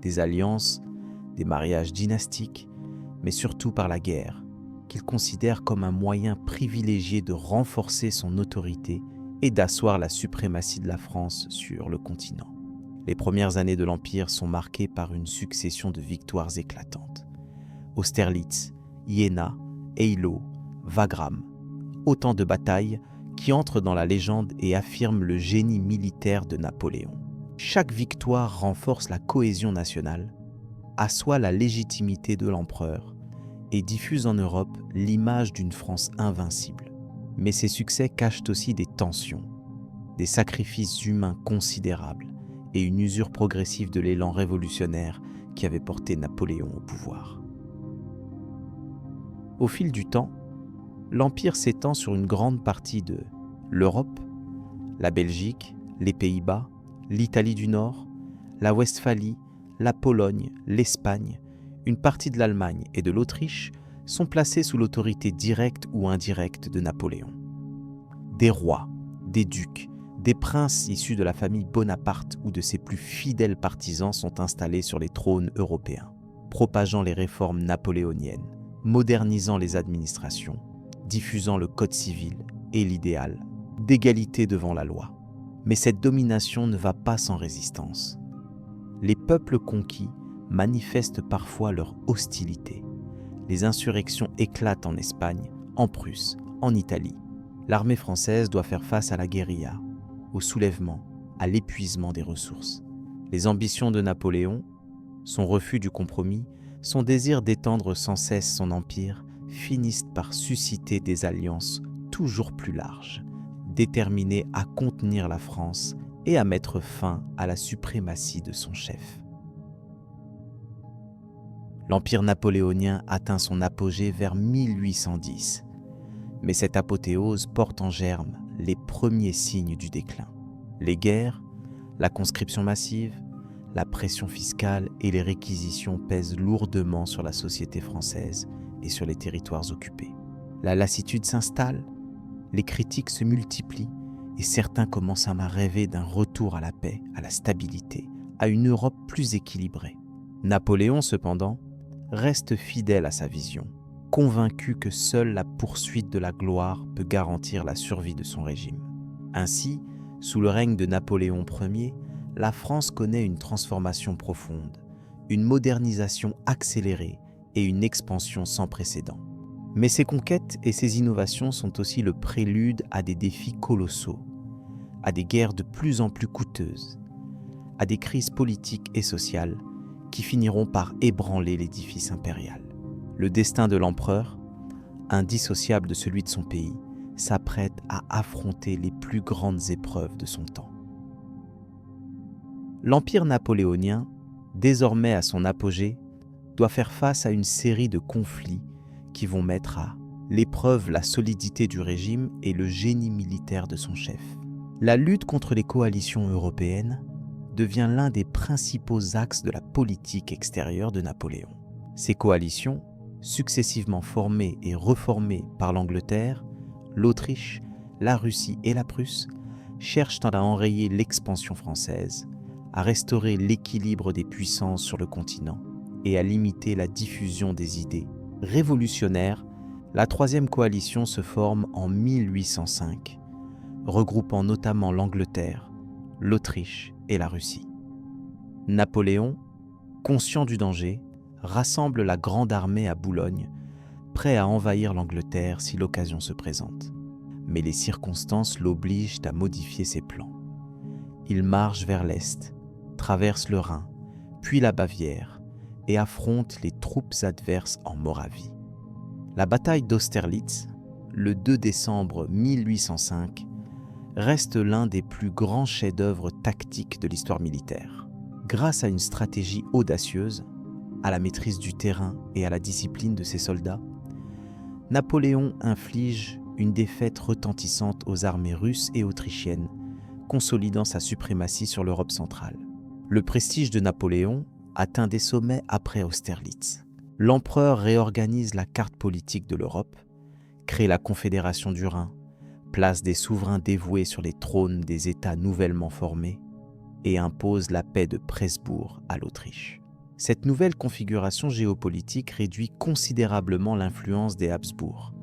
des alliances, des mariages dynastiques, mais surtout par la guerre, qu'il considère comme un moyen privilégié de renforcer son autorité et d'asseoir la suprématie de la France sur le continent. Les premières années de l'Empire sont marquées par une succession de victoires éclatantes. Austerlitz, Iéna, Eylau, Wagram, autant de batailles qui entrent dans la légende et affirment le génie militaire de Napoléon. Chaque victoire renforce la cohésion nationale, assoit la légitimité de l'empereur et diffuse en Europe l'image d'une France invincible. Mais ces succès cachent aussi des tensions, des sacrifices humains considérables et une usure progressive de l'élan révolutionnaire qui avait porté Napoléon au pouvoir. Au fil du temps, l'Empire s'étend sur une grande partie de l'Europe, la Belgique, les Pays-Bas, l'Italie du Nord, la Westphalie, la Pologne, l'Espagne, une partie de l'Allemagne et de l'Autriche sont placés sous l'autorité directe ou indirecte de Napoléon. Des rois, des ducs, des princes issus de la famille Bonaparte ou de ses plus fidèles partisans sont installés sur les trônes européens, propageant les réformes napoléoniennes, modernisant les administrations, diffusant le code civil et l'idéal d'égalité devant la loi. Mais cette domination ne va pas sans résistance. Les peuples conquis manifestent parfois leur hostilité. Les insurrections éclatent en Espagne, en Prusse, en Italie. L'armée française doit faire face à la guérilla, au soulèvement, à l'épuisement des ressources. Les ambitions de Napoléon, son refus du compromis, son désir d'étendre sans cesse son empire finissent par susciter des alliances toujours plus larges, déterminées à contenir la France et à mettre fin à la suprématie de son chef. L'empire napoléonien atteint son apogée vers 1810, mais cette apothéose porte en germe les premiers signes du déclin. Les guerres, la conscription massive, la pression fiscale et les réquisitions pèsent lourdement sur la société française et sur les territoires occupés. La lassitude s'installe, les critiques se multiplient et certains commencent à rêver d'un retour à la paix, à la stabilité, à une Europe plus équilibrée. Napoléon, cependant, reste fidèle à sa vision, convaincu que seule la poursuite de la gloire peut garantir la survie de son régime. Ainsi, sous le règne de Napoléon Ier, la France connaît une transformation profonde, une modernisation accélérée et une expansion sans précédent. Mais ces conquêtes et ces innovations sont aussi le prélude à des défis colossaux, à des guerres de plus en plus coûteuses, à des crises politiques et sociales qui finiront par ébranler l'édifice impérial. Le destin de l'empereur, indissociable de celui de son pays, s'apprête à affronter les plus grandes épreuves de son temps. L'empire napoléonien, désormais à son apogée, doit faire face à une série de conflits qui vont mettre à l'épreuve la solidité du régime et le génie militaire de son chef. La lutte contre les coalitions européennes devient l'un des principaux axes de la politique extérieure de Napoléon. Ces coalitions, successivement formées et reformées par l'Angleterre, l'Autriche, la Russie et la Prusse, cherchent à enrayer l'expansion française, à restaurer l'équilibre des puissances sur le continent et à limiter la diffusion des idées. Révolutionnaire, la troisième coalition se forme en 1805, regroupant notamment l'Angleterre, l'Autriche et la Russie. Napoléon, conscient du danger, rassemble la grande armée à Boulogne, prêt à envahir l'Angleterre si l'occasion se présente. Mais les circonstances l'obligent à modifier ses plans. Il marche vers l'est, traverse le Rhin, puis la Bavière, et affronte les troupes adverses en Moravie. La bataille d'Austerlitz, le 2 décembre 1805, reste l'un des plus grands chefs-d'œuvre tactiques de l'histoire militaire. Grâce à une stratégie audacieuse, à la maîtrise du terrain et à la discipline de ses soldats, Napoléon inflige une défaite retentissante aux armées russes et autrichiennes, consolidant sa suprématie sur l'Europe centrale. Le prestige de Napoléon atteint des sommets après Austerlitz. L'empereur réorganise la carte politique de l'Europe, crée la Confédération du Rhin, place des souverains dévoués sur les trônes des États nouvellement formés et impose la paix de Presbourg à l'Autriche. Cette nouvelle configuration géopolitique réduit considérablement l'influence des Habsbourg,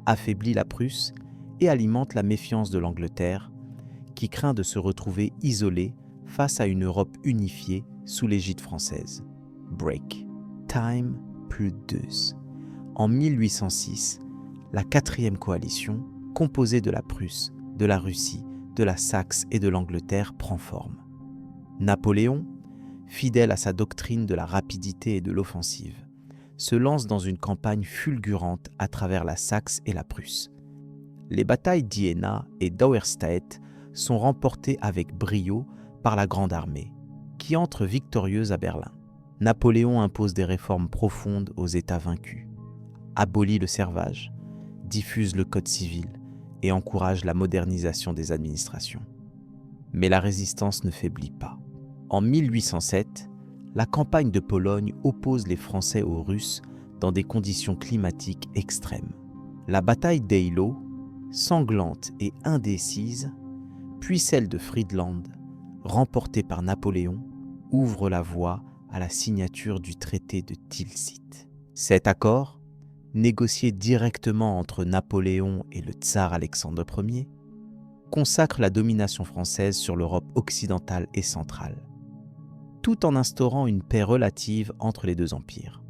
affaiblit la Prusse et alimente la méfiance de l'Angleterre, qui craint de se retrouver isolée face à une Europe unifiée sous l'égide française. Break. Time plus 2. En 1806, la quatrième coalition, composée de la Prusse, de la Russie, de la Saxe et de l'Angleterre, prend forme. Napoléon, fidèle à sa doctrine de la rapidité et de l'offensive, se lance dans une campagne fulgurante à travers la Saxe et la Prusse. Les batailles d'Iéna et d'Auerstedt sont remportées avec brio par la Grande Armée, qui entre victorieuse à Berlin. Napoléon impose des réformes profondes aux États vaincus, abolit le servage, diffuse le code civil et encourage la modernisation des administrations. Mais la résistance ne faiblit pas. En 1807, la campagne de Pologne oppose les Français aux Russes dans des conditions climatiques extrêmes. La bataille d'Eylau, sanglante et indécise, puis celle de Friedland, remportée par Napoléon, ouvre la voie à la signature du traité de Tilsit. Cet accord, négocié directement entre Napoléon et le tsar Alexandre Ier, consacre la domination française sur l'Europe occidentale et centrale, tout en instaurant une paix relative entre les deux empires.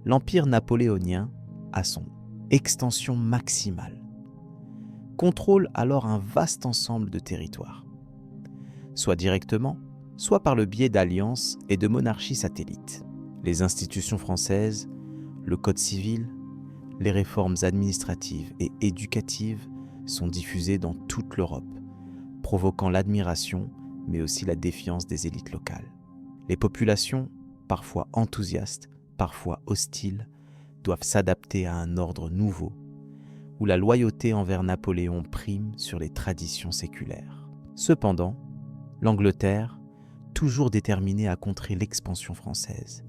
L'empire napoléonien, à son extension maximale, contrôle alors un vaste ensemble de territoires, soit directement, soit par le biais d'alliances et de monarchies satellites. Les institutions françaises, le code civil, les réformes administratives et éducatives sont diffusées dans toute l'Europe, provoquant l'admiration mais aussi la défiance des élites locales. Les populations, parfois enthousiastes, parfois hostiles, doivent s'adapter à un ordre nouveau, où la loyauté envers Napoléon prime sur les traditions séculaires. Cependant, l'Angleterre, toujours déterminée à contrer l'expansion française,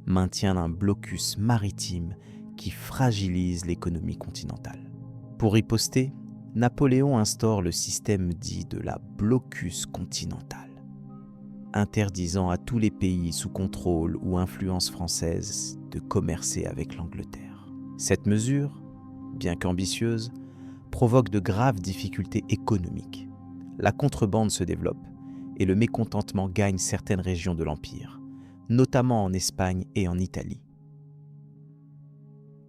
maintient un blocus maritime qui fragilise l'économie continentale. Pour riposter, Napoléon instaure le système dit de la blocus continental, interdisant à tous les pays sous contrôle ou influence française de commercer avec l'Angleterre. Cette mesure, bien qu'ambitieuse, provoque de graves difficultés économiques. La contrebande se développe et le mécontentement gagne certaines régions de l'Empire, notamment en Espagne et en Italie.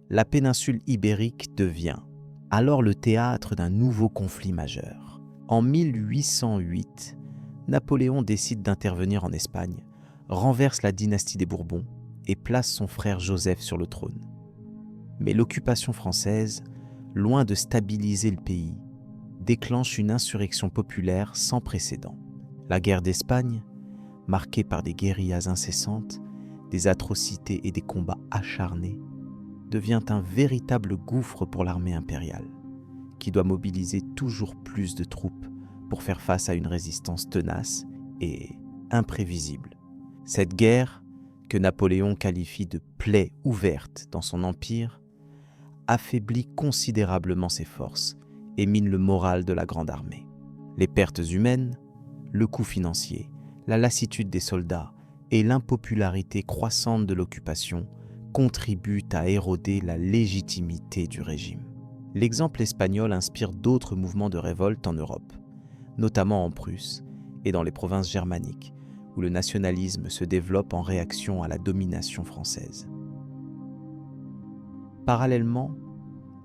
La péninsule ibérique devient alors le théâtre d'un nouveau conflit majeur. En 1808, Napoléon décide d'intervenir en Espagne, renverse la dynastie des Bourbons et place son frère Joseph sur le trône. Mais l'occupation française, loin de stabiliser le pays, déclenche une insurrection populaire sans précédent. La guerre d'Espagne, marquée par des guérillas incessantes, des atrocités et des combats acharnés, devient un véritable gouffre pour l'armée impériale, qui doit mobiliser toujours plus de troupes pour faire face à une résistance tenace et imprévisible. Cette guerre, que Napoléon qualifie de plaie ouverte dans son empire, affaiblit considérablement ses forces et mine le moral de la grande armée. Les pertes humaines, le coût financier, la lassitude des soldats et l'impopularité croissante de l'occupation contribuent à éroder la légitimité du régime. L'exemple espagnol inspire d'autres mouvements de révolte en Europe, notamment en Prusse et dans les provinces germaniques, où le nationalisme se développe en réaction à la domination française. Parallèlement,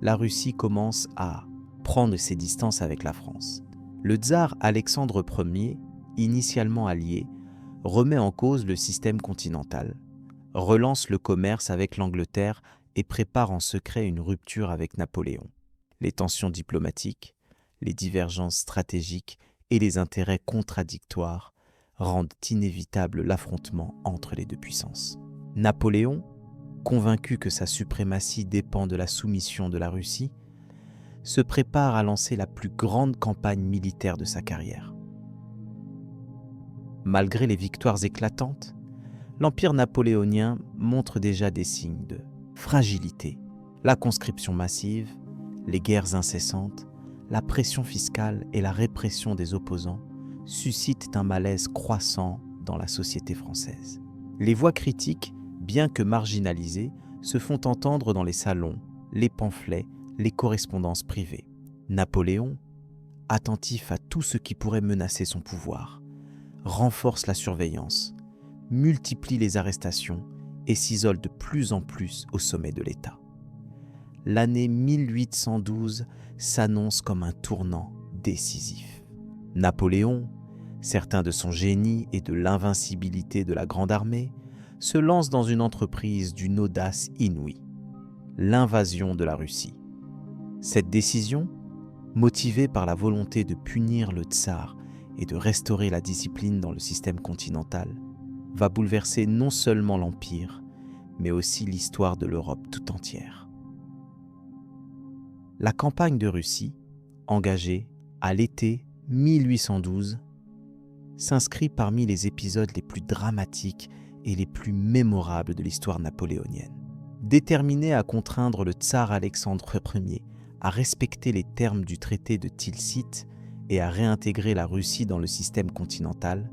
la Russie commence à prendre ses distances avec la France. Le tsar Alexandre Ier, initialement allié, remet en cause le système continental, relance le commerce avec l'Angleterre et prépare en secret une rupture avec Napoléon. Les tensions diplomatiques, les divergences stratégiques et les intérêts contradictoires rendent inévitable l'affrontement entre les deux puissances. Napoléon, convaincu que sa suprématie dépend de la soumission de la Russie, se prépare à lancer la plus grande campagne militaire de sa carrière. Malgré les victoires éclatantes, l'empire napoléonien montre déjà des signes de fragilité. La conscription massive, les guerres incessantes, la pression fiscale et la répression des opposants suscitent un malaise croissant dans la société française. Les voix critiques, bien que marginalisées, se font entendre dans les salons, les pamphlets, les correspondances privées. Napoléon, attentif à tout ce qui pourrait menacer son pouvoir, renforce la surveillance, multiplie les arrestations et s'isole de plus en plus au sommet de l'État. L'année 1812 s'annonce comme un tournant décisif. Napoléon, certain de son génie et de l'invincibilité de la grande armée, se lance dans une entreprise d'une audace inouïe, l'invasion de la Russie. Cette décision, motivée par la volonté de punir le tsar et de restaurer la discipline dans le système continental, va bouleverser non seulement l'Empire, mais aussi l'histoire de l'Europe tout entière. La campagne de Russie, engagée à l'été 1812, s'inscrit parmi les épisodes les plus dramatiques et les plus mémorables de l'histoire napoléonienne. Déterminé à contraindre le tsar Alexandre Ier à respecter les termes du traité de Tilsit et à réintégrer la Russie dans le système continental,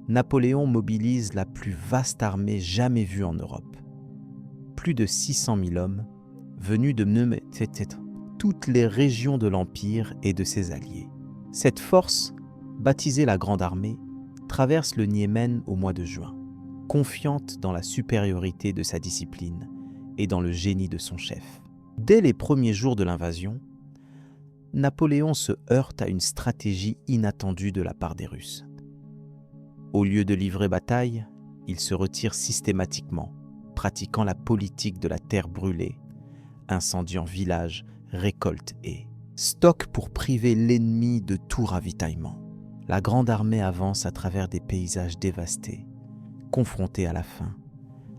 Napoléon mobilise la plus vaste armée jamais vue en Europe. Plus de 600 000 hommes venus de toutes les régions de l'Empire et de ses alliés. Cette force, baptisée la Grande Armée, traverse le Niémen au mois de juin, confiante dans la supériorité de sa discipline et dans le génie de son chef. Dès les premiers jours de l'invasion, Napoléon se heurte à une stratégie inattendue de la part des Russes. Au lieu de livrer bataille, il se retire systématiquement, pratiquant la politique de la terre brûlée, incendiant villages, récoltes et stocks pour priver l'ennemi de tout ravitaillement. La Grande Armée avance à travers des paysages dévastés, confrontée à la faim,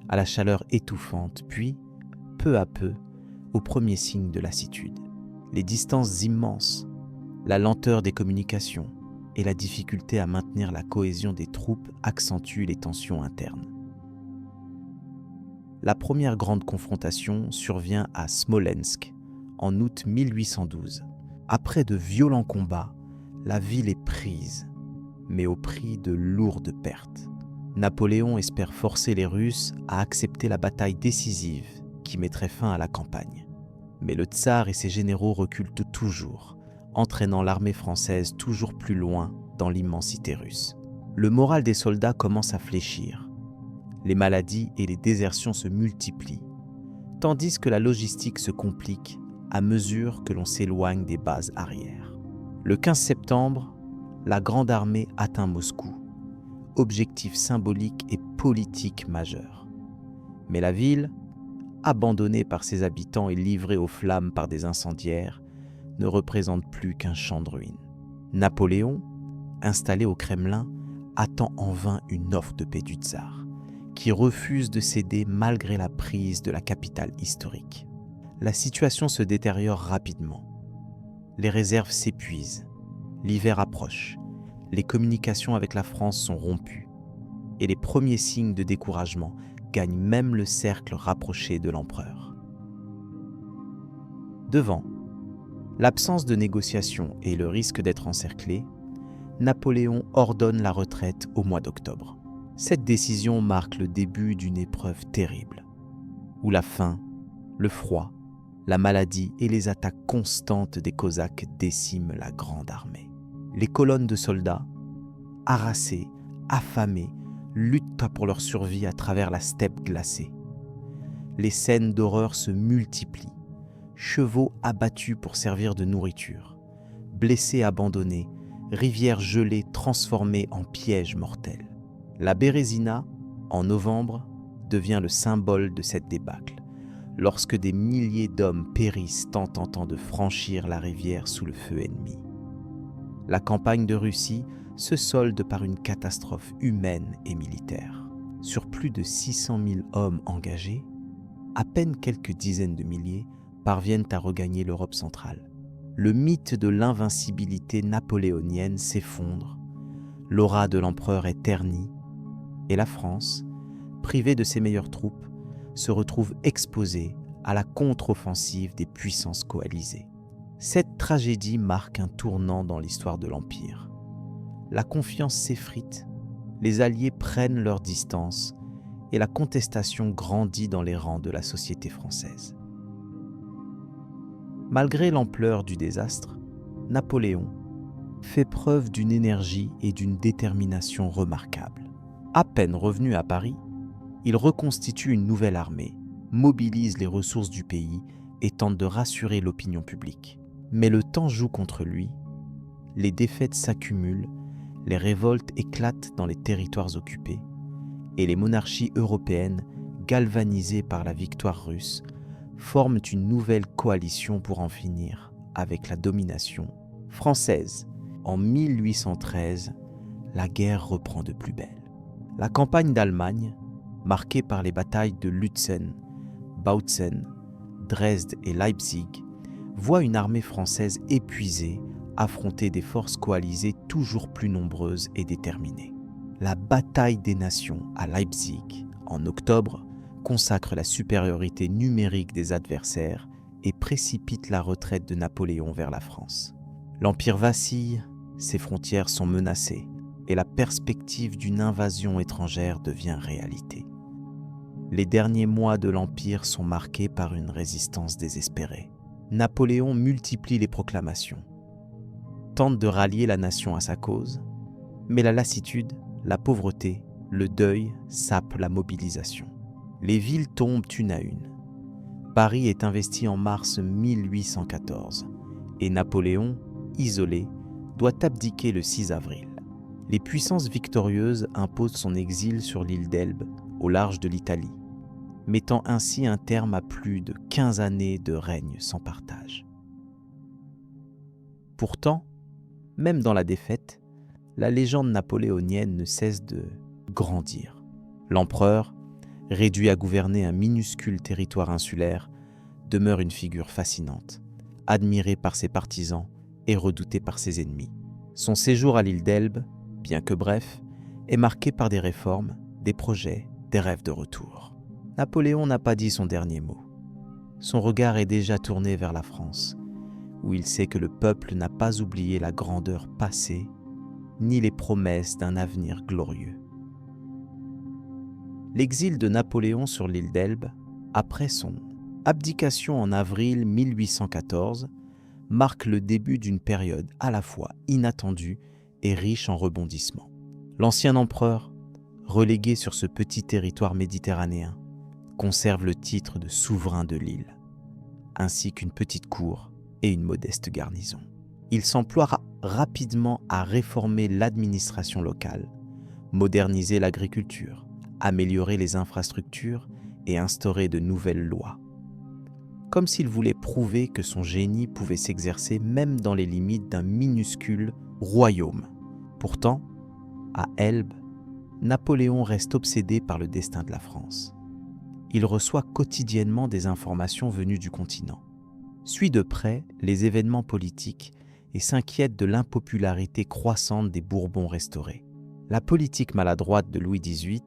à la chaleur étouffante, puis, peu à peu, aux premiers signes de lassitude. Les distances immenses, la lenteur des communications et la difficulté à maintenir la cohésion des troupes accentuent les tensions internes. La première grande confrontation survient à Smolensk, en août 1812. Après de violents combats, la ville est prise, mais au prix de lourdes pertes. Napoléon espère forcer les Russes à accepter la bataille décisive qui mettrait fin à la campagne. Mais le tsar et ses généraux reculent toujours, entraînant l'armée française toujours plus loin dans l'immensité russe. Le moral des soldats commence à fléchir. Les maladies et les désertions se multiplient, tandis que la logistique se complique à mesure que l'on s'éloigne des bases arrières. Le 15 septembre, la Grande Armée atteint Moscou, objectif symbolique et politique majeur. Mais la ville, abandonnée par ses habitants et livrée aux flammes par des incendiaires, ne représente plus qu'un champ de ruines. Napoléon, installé au Kremlin, attend en vain une offre de paix du tsar, qui refuse de céder malgré la prise de la capitale historique. La situation se détériore rapidement. Les réserves s'épuisent, l'hiver approche, les communications avec la France sont rompues, et les premiers signes de découragement gagnent même le cercle rapproché de l'empereur. Devant l'absence de négociation et le risque d'être encerclé, Napoléon ordonne la retraite au mois d'octobre. Cette décision marque le début d'une épreuve terrible, où la faim, le froid, la maladie et les attaques constantes des Cosaques déciment la Grande Armée. Les colonnes de soldats, harassés, affamés, luttent pour leur survie à travers la steppe glacée. Les scènes d'horreur se multiplient. Chevaux abattus pour servir de nourriture, blessés abandonnés, rivières gelées transformées en pièges mortels. La Bérésina, en novembre, devient le symbole de cette débâcle, lorsque des milliers d'hommes périssent tentant de franchir la rivière sous le feu ennemi. La campagne de Russie se solde par une catastrophe humaine et militaire. Sur plus de 600 000 hommes engagés, à peine quelques dizaines de milliers parviennent à regagner l'Europe centrale. Le mythe de l'invincibilité napoléonienne s'effondre, l'aura de l'empereur est ternie, et la France, privée de ses meilleures troupes, se retrouve exposée à la contre-offensive des puissances coalisées. Cette tragédie marque un tournant dans l'histoire de l'Empire. La confiance s'effrite, les Alliés prennent leur distance et la contestation grandit dans les rangs de la société française. Malgré l'ampleur du désastre, Napoléon fait preuve d'une énergie et d'une détermination remarquables. À peine revenu à Paris, il reconstitue une nouvelle armée, mobilise les ressources du pays et tente de rassurer l'opinion publique. Mais le temps joue contre lui, les défaites s'accumulent, les révoltes éclatent dans les territoires occupés, et les monarchies européennes, galvanisées par la victoire russe, forment une nouvelle coalition pour en finir avec la domination française. En 1813, la guerre reprend de plus belle. La campagne d'Allemagne, marquée par les batailles de Lützen, Bautzen, Dresde et Leipzig, voit une armée française épuisée affronter des forces coalisées toujours plus nombreuses et déterminées. La bataille des nations à Leipzig, en octobre, consacre la supériorité numérique des adversaires et précipite la retraite de Napoléon vers la France. L'Empire vacille, ses frontières sont menacées et la perspective d'une invasion étrangère devient réalité. Les derniers mois de l'Empire sont marqués par une résistance désespérée. Napoléon multiplie les proclamations, tente de rallier la nation à sa cause, mais la lassitude, la pauvreté, le deuil sapent la mobilisation. Les villes tombent une à une. Paris est investi en mars 1814 et Napoléon, isolé, doit abdiquer le 6 avril. Les puissances victorieuses imposent son exil sur l'île d'Elbe, au large de l'Italie, mettant ainsi un terme à plus de 15 années de règne sans partage. Pourtant, même dans la défaite, la légende napoléonienne ne cesse de grandir. L'empereur, réduit à gouverner un minuscule territoire insulaire, demeure une figure fascinante, admiré par ses partisans et redouté par ses ennemis. Son séjour à l'île d'Elbe, bien que bref, est marqué par des réformes, des projets, des rêves de retour. Napoléon n'a pas dit son dernier mot. Son regard est déjà tourné vers la France, où il sait que le peuple n'a pas oublié la grandeur passée, ni les promesses d'un avenir glorieux. L'exil de Napoléon sur l'île d'Elbe, après son abdication en avril 1814, marque le début d'une période à la fois inattendue et riche en rebondissements. L'ancien empereur, relégué sur ce petit territoire méditerranéen, conserve le titre de souverain de l'île, ainsi qu'une petite cour et une modeste garnison. Il s'emploie rapidement à réformer l'administration locale, moderniser l'agriculture, améliorer les infrastructures et instaurer de nouvelles lois. Comme s'il voulait prouver que son génie pouvait s'exercer même dans les limites d'un minuscule royaume. Pourtant, à Elbe, Napoléon reste obsédé par le destin de la France. Il reçoit quotidiennement des informations venues du continent, suit de près les événements politiques et s'inquiète de l'impopularité croissante des Bourbons restaurés. La politique maladroite de Louis XVIII,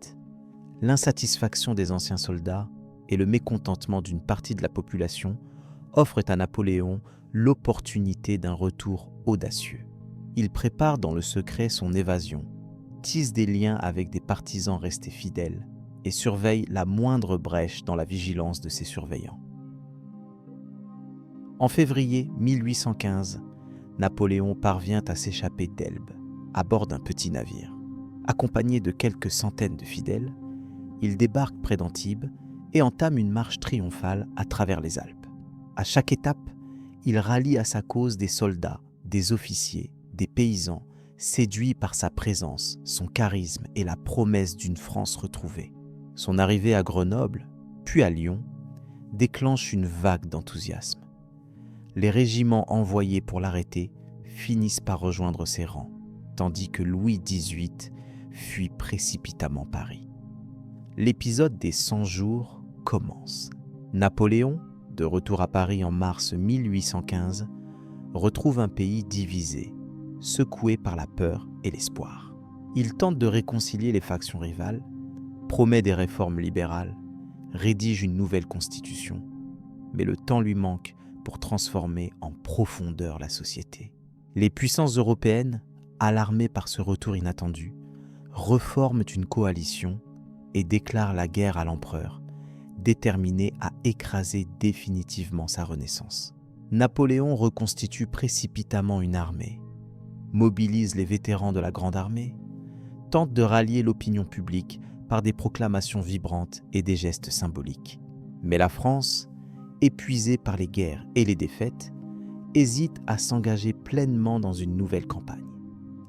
l'insatisfaction des anciens soldats et le mécontentement d'une partie de la population offrent à Napoléon l'opportunité d'un retour audacieux. Il prépare dans le secret son évasion, tisse des liens avec des partisans restés fidèles et surveille la moindre brèche dans la vigilance de ses surveillants. En février 1815, Napoléon parvient à s'échapper d'Elbe, à bord d'un petit navire. Accompagné de quelques centaines de fidèles, il débarque près d'Antibes et entame une marche triomphale à travers les Alpes. À chaque étape, il rallie à sa cause des soldats, des officiers, des paysans, séduits par sa présence, son charisme et la promesse d'une France retrouvée. Son arrivée à Grenoble, puis à Lyon, déclenche une vague d'enthousiasme. Les régiments envoyés pour l'arrêter finissent par rejoindre ses rangs, tandis que Louis XVIII fuit précipitamment Paris. L'épisode des 100 jours commence. Napoléon, de retour à Paris en mars 1815, retrouve un pays divisé, secoué par la peur et l'espoir. Il tente de réconcilier les factions rivales, promet des réformes libérales, rédige une nouvelle constitution, mais le temps lui manque pour transformer en profondeur la société. Les puissances européennes, alarmées par ce retour inattendu, reforment une coalition et déclarent la guerre à l'empereur, déterminé à écraser définitivement sa renaissance. Napoléon reconstitue précipitamment une armée, mobilise les vétérans de la Grande Armée, tente de rallier l'opinion publique par des proclamations vibrantes et des gestes symboliques. Mais la France, épuisée par les guerres et les défaites, hésite à s'engager pleinement dans une nouvelle campagne.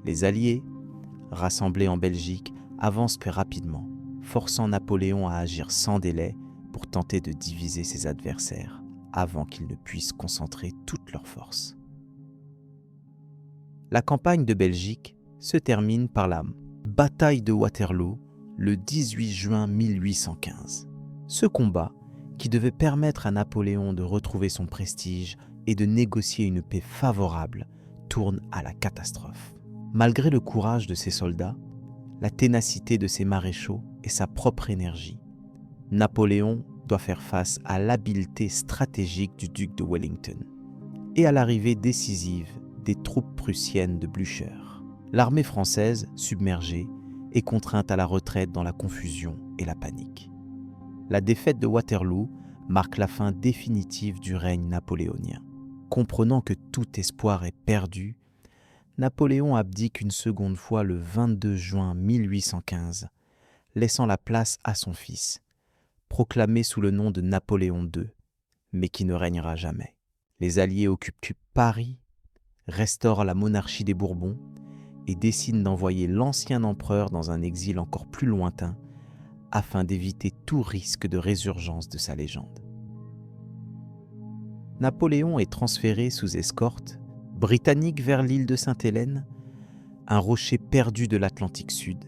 Les Alliés, rassemblés en Belgique, avancent plus rapidement, forçant Napoléon à agir sans délai pour tenter de diviser ses adversaires avant qu'ils ne puissent concentrer toutes leurs forces. La campagne de Belgique se termine par la bataille de Waterloo le 18 juin 1815. Ce combat, qui devait permettre à Napoléon de retrouver son prestige et de négocier une paix favorable, tourne à la catastrophe. Malgré le courage de ses soldats, la ténacité de ses maréchaux et sa propre énergie, Napoléon doit faire face à l'habileté stratégique du duc de Wellington et à l'arrivée décisive des troupes prussiennes de Blücher. L'armée française, submergée, est contrainte à la retraite dans la confusion et la panique. La défaite de Waterloo marque la fin définitive du règne napoléonien. Comprenant que tout espoir est perdu, Napoléon abdique une seconde fois le 22 juin 1815, laissant la place à son fils, proclamé sous le nom de Napoléon II, mais qui ne régnera jamais. Les Alliés occupent Paris, restaurent la monarchie des Bourbons et décident d'envoyer l'ancien empereur dans un exil encore plus lointain afin d'éviter tout risque de résurgence de sa légende. Napoléon est transféré sous escorte britannique vers l'île de Sainte-Hélène, un rocher perdu de l'Atlantique Sud,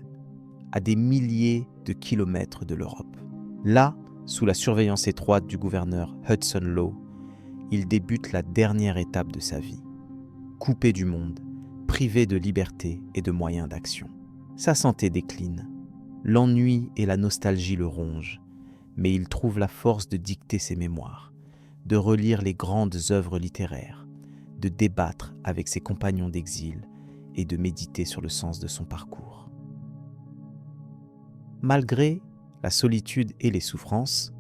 à des milliers de kilomètres de l'Europe. Là, sous la surveillance étroite du gouverneur Hudson Lowe, il débute la dernière étape de sa vie. Coupé du monde, privé de liberté et de moyens d'action. Sa santé décline. L'ennui et la nostalgie le rongent, mais il trouve la force de dicter ses mémoires, de relire les grandes œuvres littéraires, de débattre avec ses compagnons d'exil et de méditer sur le sens de son parcours. Malgré la solitude et les souffrances,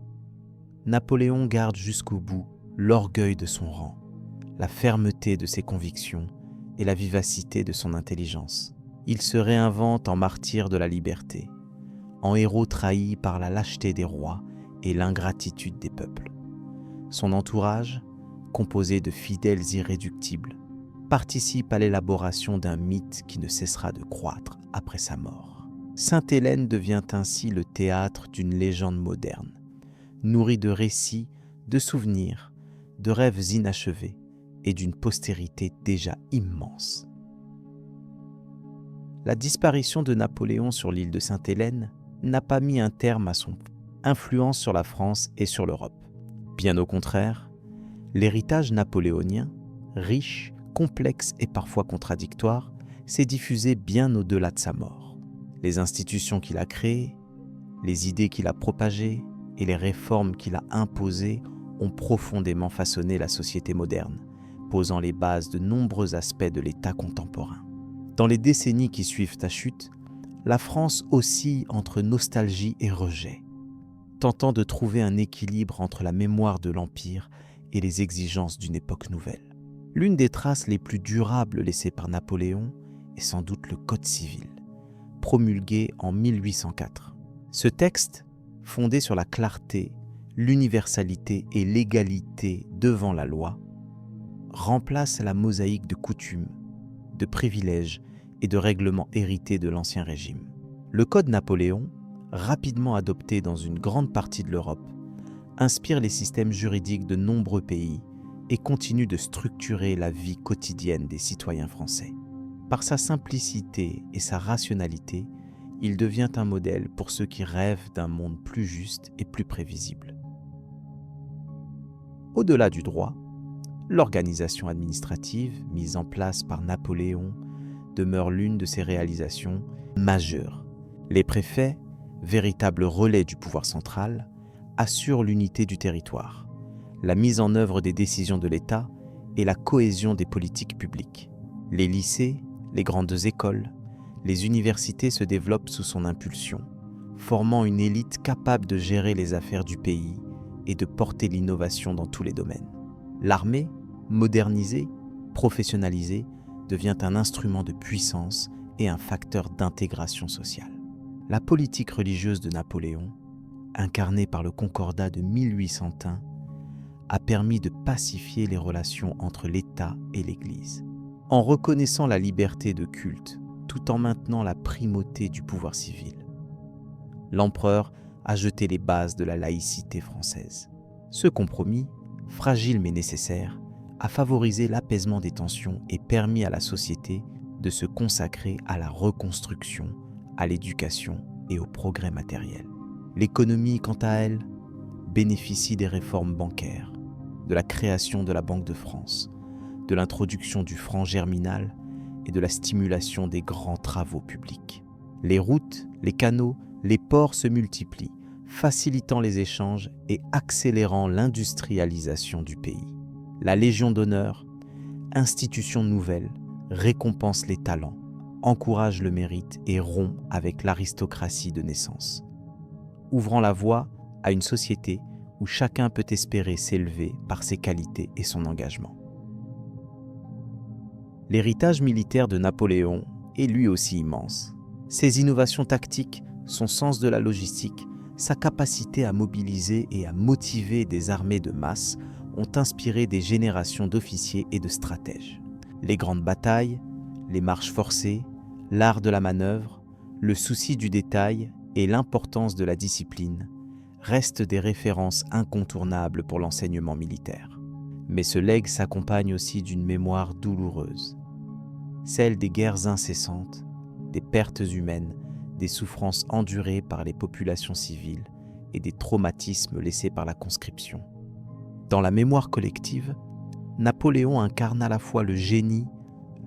Napoléon garde jusqu'au bout l'orgueil de son rang, la fermeté de ses convictions et la vivacité de son intelligence. Il se réinvente en martyr de la liberté, en héros trahi par la lâcheté des rois et l'ingratitude des peuples. Son entourage, composé de fidèles irréductibles, participe à l'élaboration d'un mythe qui ne cessera de croître après sa mort. Sainte-Hélène devient ainsi le théâtre d'une légende moderne, nourrie de récits, de souvenirs, de rêves inachevés et d'une postérité déjà immense. La disparition de Napoléon sur l'île de Sainte-Hélène n'a pas mis un terme à son influence sur la France et sur l'Europe. Bien au contraire, l'héritage napoléonien, riche, complexe et parfois contradictoire, s'est diffusé bien au-delà de sa mort. Les institutions qu'il a créées, les idées qu'il a propagées et les réformes qu'il a imposées ont profondément façonné la société moderne, posant les bases de nombreux aspects de l'État contemporain. Dans les décennies qui suivent sa chute, la France oscille entre nostalgie et rejet, tentant de trouver un équilibre entre la mémoire de l'Empire et les exigences d'une époque nouvelle. L'une des traces les plus durables laissées par Napoléon est sans doute le Code civil, promulgué en 1804. Ce texte, fondé sur la clarté, l'universalité et l'égalité devant la loi, remplace la mosaïque de coutumes, de privilèges et de règlements hérités de l'Ancien Régime. Le Code Napoléon, rapidement adopté dans une grande partie de l'Europe, inspire les systèmes juridiques de nombreux pays et continue de structurer la vie quotidienne des citoyens français. Par sa simplicité et sa rationalité, il devient un modèle pour ceux qui rêvent d'un monde plus juste et plus prévisible. Au-delà du droit, l'organisation administrative mise en place par Napoléon demeure l'une de ses réalisations majeures. Les préfets, véritables relais du pouvoir central, assurent l'unité du territoire, la mise en œuvre des décisions de l'État et la cohésion des politiques publiques. Les lycées, les grandes écoles, les universités se développent sous son impulsion, formant une élite capable de gérer les affaires du pays et de porter l'innovation dans tous les domaines. L'armée, modernisée, professionnalisée, devient un instrument de puissance et un facteur d'intégration sociale. La politique religieuse de Napoléon, incarnée par le Concordat de 1801, a permis de pacifier les relations entre l'État et l'Église. En reconnaissant la liberté de culte, tout en maintenant la primauté du pouvoir civil, l'empereur a jeté les bases de la laïcité française. Ce compromis, fragile mais nécessaire, a favorisé l'apaisement des tensions et permis à la société de se consacrer à la reconstruction, à l'éducation et au progrès matériel. L'économie, quant à elle, bénéficie des réformes bancaires, de la création de la Banque de France, de l'introduction du franc germinal et de la stimulation des grands travaux publics. Les routes, les canaux, les ports se multiplient, facilitant les échanges et accélérant l'industrialisation du pays. La Légion d'honneur, institution nouvelle, récompense les talents, encourage le mérite et rompt avec l'aristocratie de naissance, ouvrant la voie à une société où chacun peut espérer s'élever par ses qualités et son engagement. L'héritage militaire de Napoléon est lui aussi immense. Ses innovations tactiques, son sens de la logistique, sa capacité à mobiliser et à motiver des armées de masse ont inspiré des générations d'officiers et de stratèges. Les grandes batailles, les marches forcées, l'art de la manœuvre, le souci du détail et l'importance de la discipline restent des références incontournables pour l'enseignement militaire. Mais ce legs s'accompagne aussi d'une mémoire douloureuse, celle des guerres incessantes, des pertes humaines, des souffrances endurées par les populations civiles et des traumatismes laissés par la conscription. Dans la mémoire collective, Napoléon incarne à la fois le génie,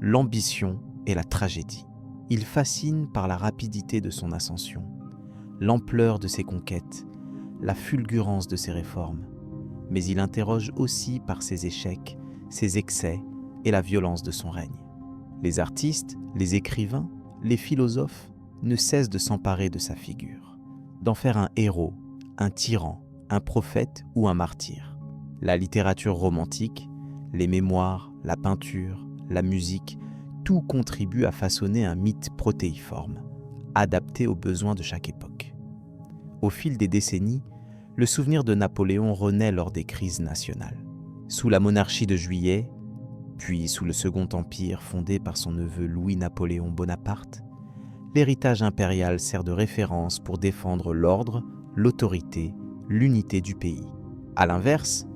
l'ambition et la tragédie. Il fascine par la rapidité de son ascension, l'ampleur de ses conquêtes, la fulgurance de ses réformes, mais il interroge aussi par ses échecs, ses excès et la violence de son règne. Les artistes, les écrivains, les philosophes ne cessent de s'emparer de sa figure, d'en faire un héros, un tyran, un prophète ou un martyr. La littérature romantique, les mémoires, la peinture, la musique, tout contribue à façonner un mythe protéiforme, adapté aux besoins de chaque époque. Au fil des décennies, le souvenir de Napoléon renaît lors des crises nationales. Sous la monarchie de Juillet, puis sous le Second Empire fondé par son neveu Louis-Napoléon Bonaparte, l'héritage impérial sert de référence pour défendre l'ordre, l'autorité, l'unité du pays. À l'inverse,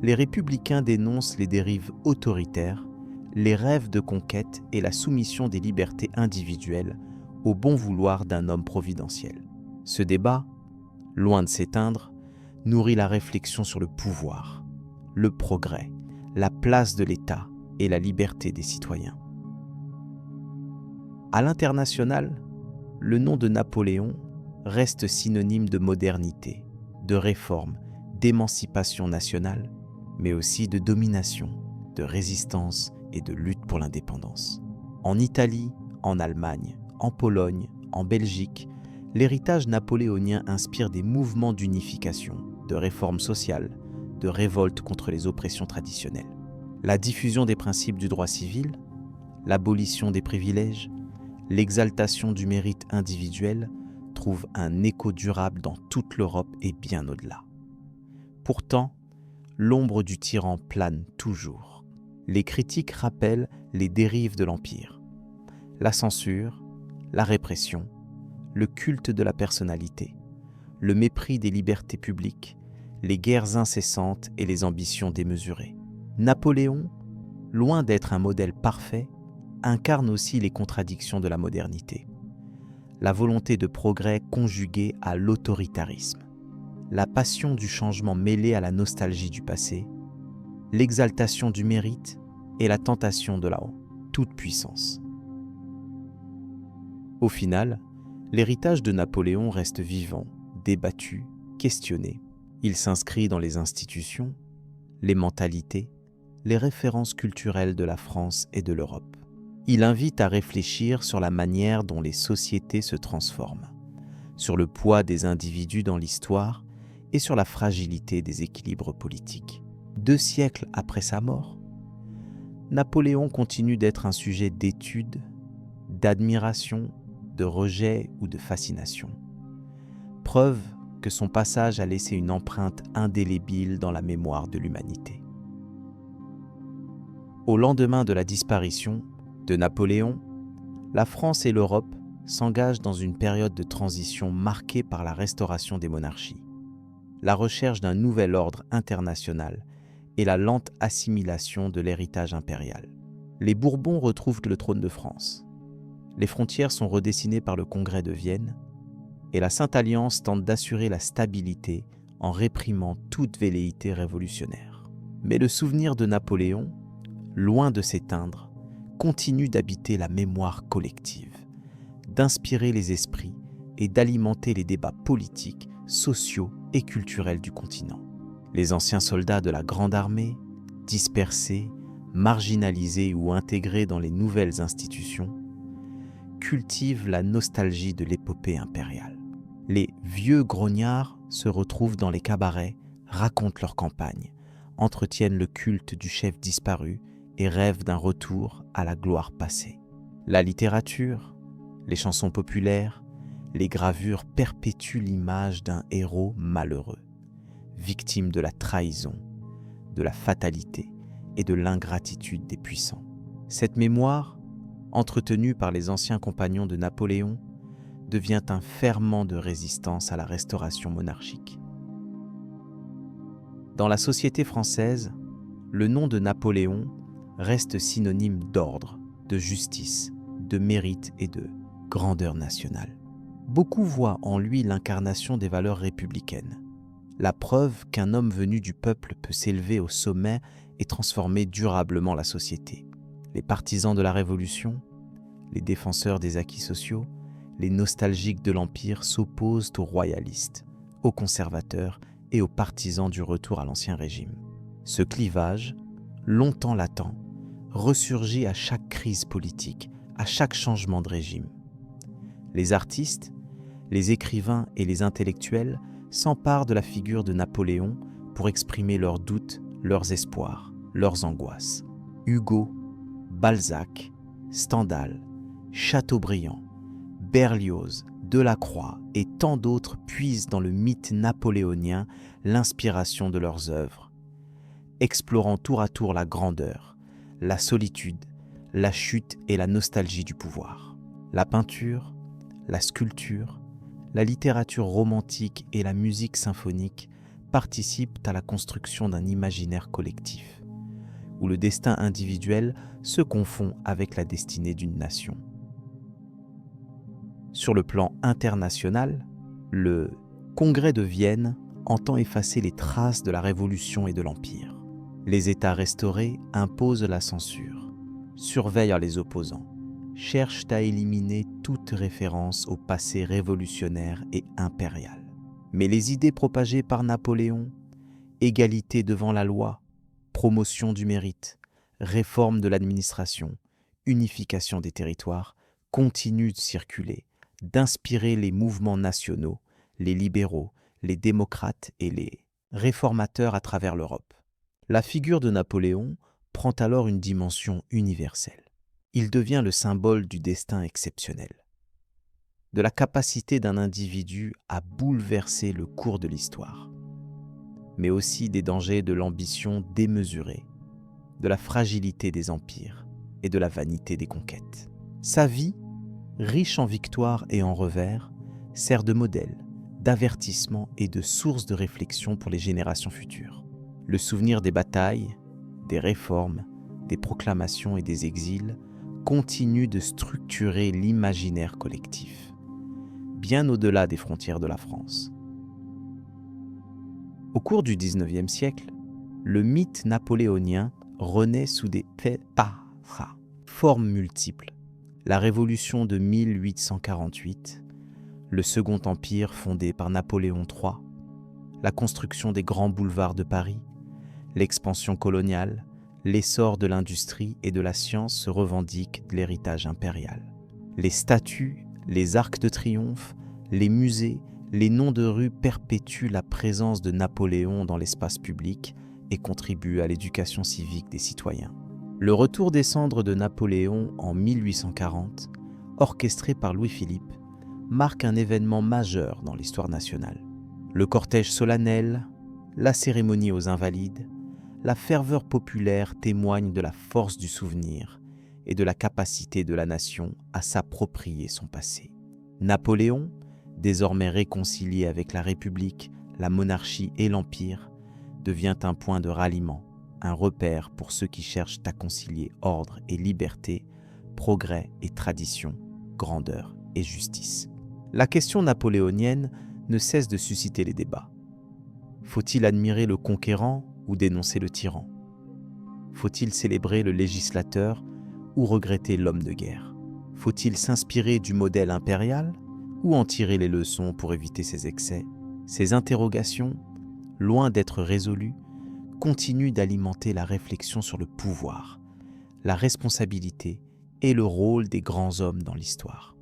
les républicains dénoncent les dérives autoritaires, les rêves de conquête et la soumission des libertés individuelles au bon vouloir d'un homme providentiel. Ce débat, loin de s'éteindre, nourrit la réflexion sur le pouvoir, le progrès, la place de l'État et la liberté des citoyens. À l'international, le nom de Napoléon reste synonyme de modernité, de réforme, d'émancipation nationale, mais aussi de domination, de résistance et de lutte pour l'indépendance. En Italie, en Allemagne, en Pologne, en Belgique, l'héritage napoléonien inspire des mouvements d'unification, de réforme sociale, de révolte contre les oppressions traditionnelles. La diffusion des principes du droit civil, l'abolition des privilèges, l'exaltation du mérite individuel trouvent un écho durable dans toute l'Europe et bien au-delà. Pourtant, l'ombre du tyran plane toujours. Les critiques rappellent les dérives de l'Empire, la censure, la répression, le culte de la personnalité, le mépris des libertés publiques, les guerres incessantes et les ambitions démesurées. Napoléon, loin d'être un modèle parfait, incarne aussi les contradictions de la modernité. La volonté de progrès conjuguée à l'autoritarisme, la passion du changement mêlée à la nostalgie du passé, l'exaltation du mérite et la tentation de la toute-puissance. Au final, l'héritage de Napoléon reste vivant, débattu, questionné. Il s'inscrit dans les institutions, les mentalités, les références culturelles de la France et de l'Europe. Il invite à réfléchir sur la manière dont les sociétés se transforment, sur le poids des individus dans l'histoire et sur la fragilité des équilibres politiques. 2 siècles après sa mort, Napoléon continue d'être un sujet d'étude, d'admiration, de rejet ou de fascination. Preuve que son passage a laissé une empreinte indélébile dans la mémoire de l'humanité. Au lendemain de la disparition de Napoléon, la France et l'Europe s'engagent dans une période de transition marquée par la restauration des monarchies, la recherche d'un nouvel ordre international et la lente assimilation de l'héritage impérial. Les Bourbons retrouvent le trône de France. Les frontières sont redessinées par le Congrès de Vienne et la Sainte Alliance tente d'assurer la stabilité en réprimant toute velléité révolutionnaire. Mais le souvenir de Napoléon, loin de s'éteindre, continue d'habiter la mémoire collective, d'inspirer les esprits et d'alimenter les débats politiques, sociaux et culturels du continent. Les anciens soldats de la Grande Armée, dispersés, marginalisés ou intégrés dans les nouvelles institutions, cultivent la nostalgie de l'épopée impériale. Les vieux grognards se retrouvent dans les cabarets, racontent leur campagne, entretiennent le culte du chef disparu et rêvent d'un retour à la gloire passée. La littérature, les chansons populaires, les gravures perpétuent l'image d'un héros malheureux, victime de la trahison, de la fatalité et de l'ingratitude des puissants. Cette mémoire, entretenue par les anciens compagnons de Napoléon, devient un ferment de résistance à la restauration monarchique. Dans la société française, le nom de Napoléon reste synonyme d'ordre, de justice, de mérite et de grandeur nationale. Beaucoup voient en lui l'incarnation des valeurs républicaines, la preuve qu'un homme venu du peuple peut s'élever au sommet et transformer durablement la société. Les partisans de la Révolution, les défenseurs des acquis sociaux, les nostalgiques de l'Empire s'opposent aux royalistes, aux conservateurs et aux partisans du retour à l'Ancien Régime. Ce clivage, longtemps latent, ressurgit à chaque crise politique, à chaque changement de régime. Les artistes, les écrivains et les intellectuels s'emparent de la figure de Napoléon pour exprimer leurs doutes, leurs espoirs, leurs angoisses. Hugo, Balzac, Stendhal, Chateaubriand, Berlioz, Delacroix et tant d'autres puisent dans le mythe napoléonien l'inspiration de leurs œuvres, explorant tour à tour la grandeur, la solitude, la chute et la nostalgie du pouvoir. La peinture, la sculpture, la littérature romantique et la musique symphonique participent à la construction d'un imaginaire collectif, où le destin individuel se confond avec la destinée d'une nation. Sur le plan international, le Congrès de Vienne entend effacer les traces de la Révolution et de l'Empire. Les États restaurés imposent la censure, surveillent les opposants, cherchent à éliminer toute référence au passé révolutionnaire et impérial. Mais les idées propagées par Napoléon, égalité devant la loi, promotion du mérite, réforme de l'administration, unification des territoires, continuent de circuler, d'inspirer les mouvements nationaux, les libéraux, les démocrates et les réformateurs à travers l'Europe. La figure de Napoléon prend alors une dimension universelle. Il devient le symbole du destin exceptionnel, de la capacité d'un individu à bouleverser le cours de l'histoire, mais aussi des dangers de l'ambition démesurée, de la fragilité des empires et de la vanité des conquêtes. Sa vie, riche en victoires et en revers, sert de modèle, d'avertissement et de source de réflexion pour les générations futures. Le souvenir des batailles, des réformes, des proclamations et des exils continue de structurer l'imaginaire collectif, bien au-delà des frontières de la France. Au cours du XIXe siècle, le mythe napoléonien renaît sous des formes multiples. La Révolution de 1848, le Second Empire fondé par Napoléon III, la construction des grands boulevards de Paris, l'expansion coloniale, l'essor de l'industrie et de la science se revendiquent de l'héritage impérial. Les statues, les arcs de triomphe, les musées, les noms de rues perpétuent la présence de Napoléon dans l'espace public et contribuent à l'éducation civique des citoyens. Le retour des cendres de Napoléon en 1840, orchestré par Louis-Philippe, marque un événement majeur dans l'histoire nationale. Le cortège solennel, la cérémonie aux Invalides, la ferveur populaire témoigne de la force du souvenir et de la capacité de la nation à s'approprier son passé. Napoléon, désormais réconcilié avec la République, la monarchie et l'Empire, devient un point de ralliement, un repère pour ceux qui cherchent à concilier ordre et liberté, progrès et tradition, grandeur et justice. La question napoléonienne ne cesse de susciter les débats. Faut-il admirer le conquérant ou dénoncer le tyran ? Faut-il célébrer le législateur ou regretter l'homme de guerre? Faut-il s'inspirer du modèle impérial ou en tirer les leçons pour éviter ses excès? Ces interrogations, loin d'être résolues, continuent d'alimenter la réflexion sur le pouvoir, la responsabilité et le rôle des grands hommes dans l'histoire.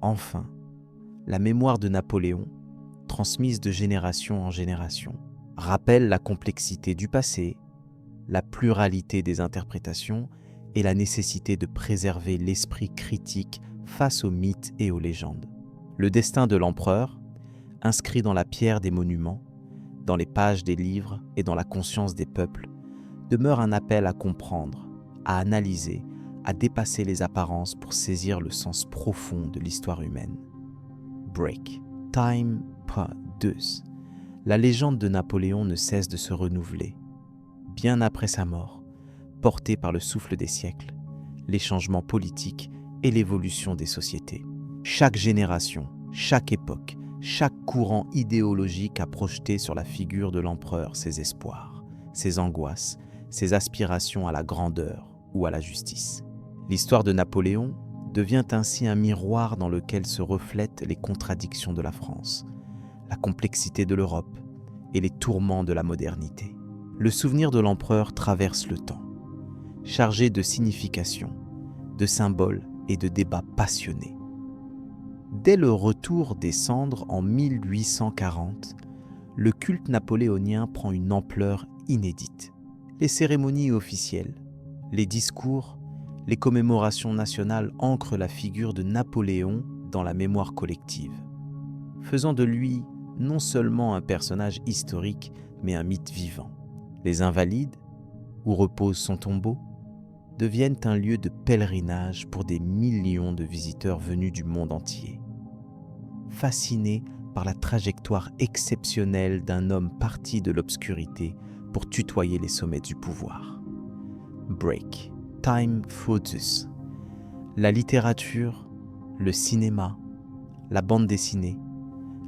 Enfin, la mémoire de Napoléon, transmise de génération en génération, rappelle la complexité du passé, la pluralité des interprétations et la nécessité de préserver l'esprit critique face aux mythes et aux légendes. Le destin de l'empereur, inscrit dans la pierre des monuments, dans les pages des livres et dans la conscience des peuples, demeure un appel à comprendre, à analyser, à dépasser les apparences pour saisir le sens profond de l'histoire humaine. Break. Time Part 2. La légende de Napoléon ne cesse de se renouveler. Bien après sa mort, portée par le souffle des siècles, les changements politiques et l'évolution des sociétés. Chaque génération, chaque époque, chaque courant idéologique a projeté sur la figure de l'empereur ses espoirs, ses angoisses, ses aspirations à la grandeur ou à la justice. L'histoire de Napoléon devient ainsi un miroir dans lequel se reflètent les contradictions de la France, la complexité de l'Europe et les tourments de la modernité. Le souvenir de l'empereur traverse le temps, chargé de significations, de symboles et de débats passionnés. Dès le retour des cendres en 1840, le culte napoléonien prend une ampleur inédite. Les cérémonies officielles, les discours, les commémorations nationales ancrent la figure de Napoléon dans la mémoire collective, faisant de lui non seulement un personnage historique, mais un mythe vivant. Les Invalides, où repose son tombeau, deviennent un lieu de pèlerinage pour des millions de visiteurs venus du monde entier, fascinés par la trajectoire exceptionnelle d'un homme parti de l'obscurité pour tutoyer les sommets du pouvoir. Break. Time for this. La littérature, le cinéma, la bande dessinée,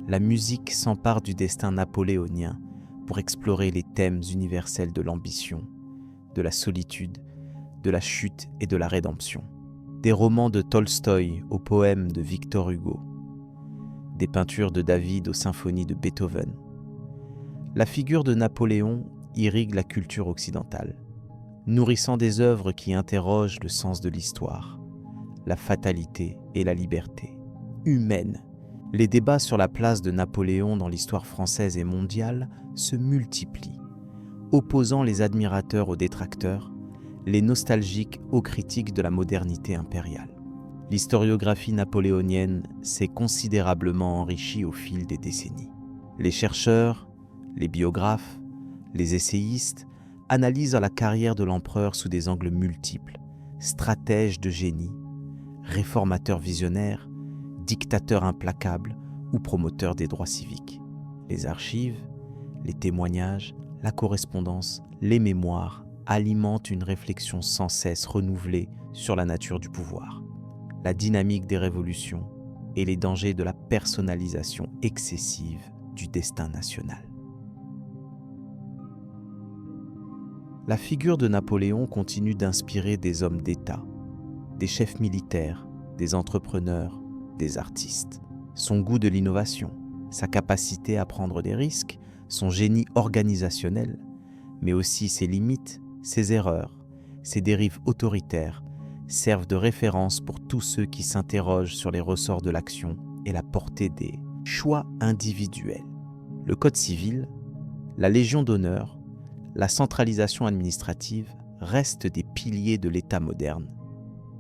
la musique s'emparent du destin napoléonien pour explorer les thèmes universels de l'ambition, de la solitude, de la chute et de la rédemption. Des romans de Tolstoï aux poèmes de Victor Hugo, des peintures de David aux symphonies de Beethoven. La figure de Napoléon irrigue la culture occidentale, nourrissant des œuvres qui interrogent le sens de l'histoire, la fatalité et la liberté humaine. Les débats sur la place de Napoléon dans l'histoire française et mondiale se multiplient, opposant les admirateurs aux détracteurs, les nostalgiques aux critiques de la modernité impériale. L'historiographie napoléonienne s'est considérablement enrichie au fil des décennies. Les chercheurs, les biographes, les essayistes analysent la carrière de l'empereur sous des angles multiples, stratège de génie, réformateur visionnaire, dictateur implacable ou promoteur des droits civiques. Les archives, les témoignages, la correspondance, les mémoires alimentent une réflexion sans cesse renouvelée sur la nature du pouvoir, la dynamique des révolutions et les dangers de la personnalisation excessive du destin national. La figure de Napoléon continue d'inspirer des hommes d'État, des chefs militaires, des entrepreneurs, des artistes. Son goût de l'innovation, sa capacité à prendre des risques, son génie organisationnel, mais aussi ses limites, ses erreurs, ses dérives autoritaires, servent de référence pour tous ceux qui s'interrogent sur les ressorts de l'action et la portée des choix individuels. Le Code civil, la Légion d'honneur, la centralisation administrative restent des piliers de l'État moderne,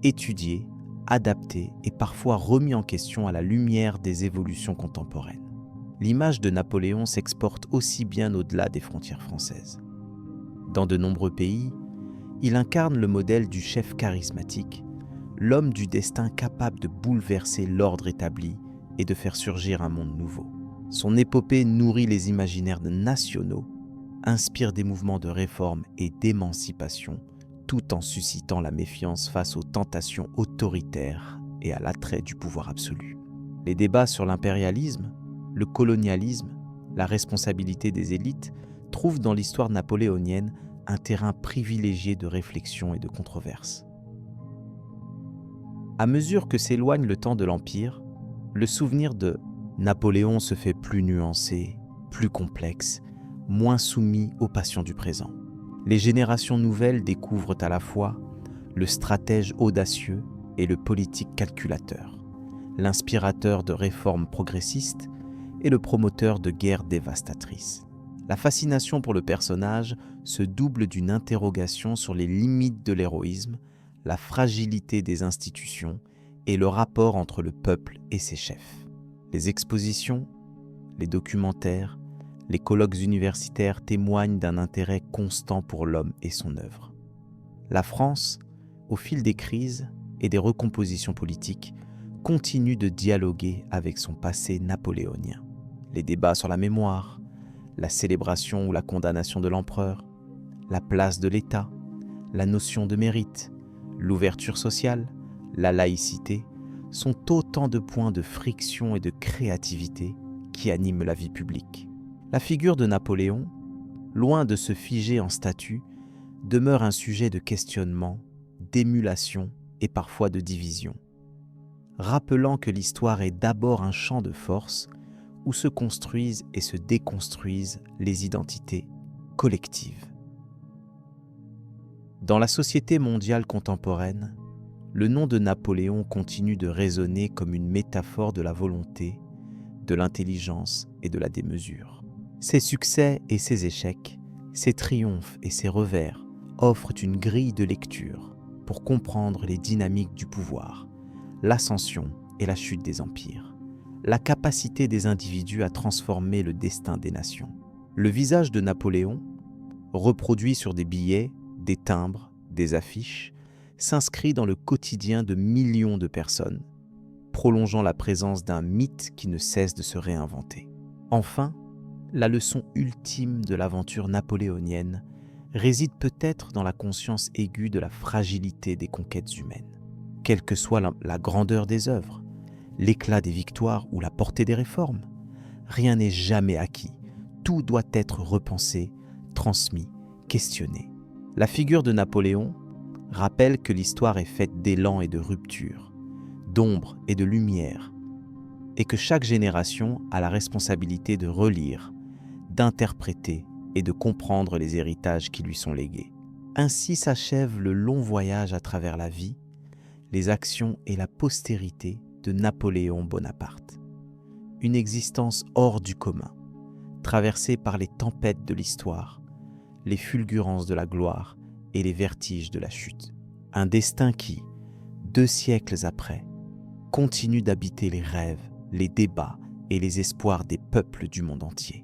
étudiés, adaptés et parfois remis en question à la lumière des évolutions contemporaines. L'image de Napoléon s'exporte aussi bien au-delà des frontières françaises. Dans de nombreux pays, il incarne le modèle du chef charismatique, l'homme du destin capable de bouleverser l'ordre établi et de faire surgir un monde nouveau. Son épopée nourrit les imaginaires nationaux, inspire des mouvements de réforme et d'émancipation, tout en suscitant la méfiance face aux tentations autoritaires et à l'attrait du pouvoir absolu. Les débats sur l'impérialisme, le colonialisme, la responsabilité des élites trouvent dans l'histoire napoléonienne un terrain privilégié de réflexion et de controverse. À mesure que s'éloigne le temps de l'Empire, le souvenir de Napoléon se fait plus nuancé, plus complexe, moins soumis aux passions du présent. Les générations nouvelles découvrent à la fois le stratège audacieux et le politique calculateur, l'inspirateur de réformes progressistes et le promoteur de guerres dévastatrices. La fascination pour le personnage se double d'une interrogation sur les limites de l'héroïsme, la fragilité des institutions et le rapport entre le peuple et ses chefs. Les expositions, les documentaires, les colloques universitaires témoignent d'un intérêt constant pour l'homme et son œuvre. La France, au fil des crises et des recompositions politiques, continue de dialoguer avec son passé napoléonien. Les débats sur la mémoire, la célébration ou la condamnation de l'empereur, la place de l'État, la notion de mérite, l'ouverture sociale, la laïcité, sont autant de points de friction et de créativité qui animent la vie publique. La figure de Napoléon, loin de se figer en statue, demeure un sujet de questionnement, d'émulation et parfois de division, rappelant que l'histoire est d'abord un champ de force où se construisent et se déconstruisent les identités collectives. Dans la société mondiale contemporaine, le nom de Napoléon continue de résonner comme une métaphore de la volonté, de l'intelligence et de la démesure. Ses succès et ses échecs, ses triomphes et ses revers offrent une grille de lecture pour comprendre les dynamiques du pouvoir, l'ascension et la chute des empires, la capacité des individus à transformer le destin des nations. Le visage de Napoléon, reproduit sur des billets, des timbres, des affiches, s'inscrit dans le quotidien de millions de personnes, prolongeant la présence d'un mythe qui ne cesse de se réinventer. Enfin, la leçon ultime de l'aventure napoléonienne réside peut-être dans la conscience aiguë de la fragilité des conquêtes humaines. Quelle que soit la grandeur des œuvres, l'éclat des victoires ou la portée des réformes, rien n'est jamais acquis. Tout doit être repensé, transmis, questionné. La figure de Napoléon rappelle que l'histoire est faite d'élan et de rupture, d'ombre et de lumière, et que chaque génération a la responsabilité de relire, d'interpréter et de comprendre les héritages qui lui sont légués. Ainsi s'achève le long voyage à travers la vie, les actions et la postérité de Napoléon Bonaparte. Une existence hors du commun, traversée par les tempêtes de l'histoire, les fulgurances de la gloire et les vertiges de la chute. Un destin qui, 2 siècles après, continue d'habiter les rêves, les débats et les espoirs des peuples du monde entier.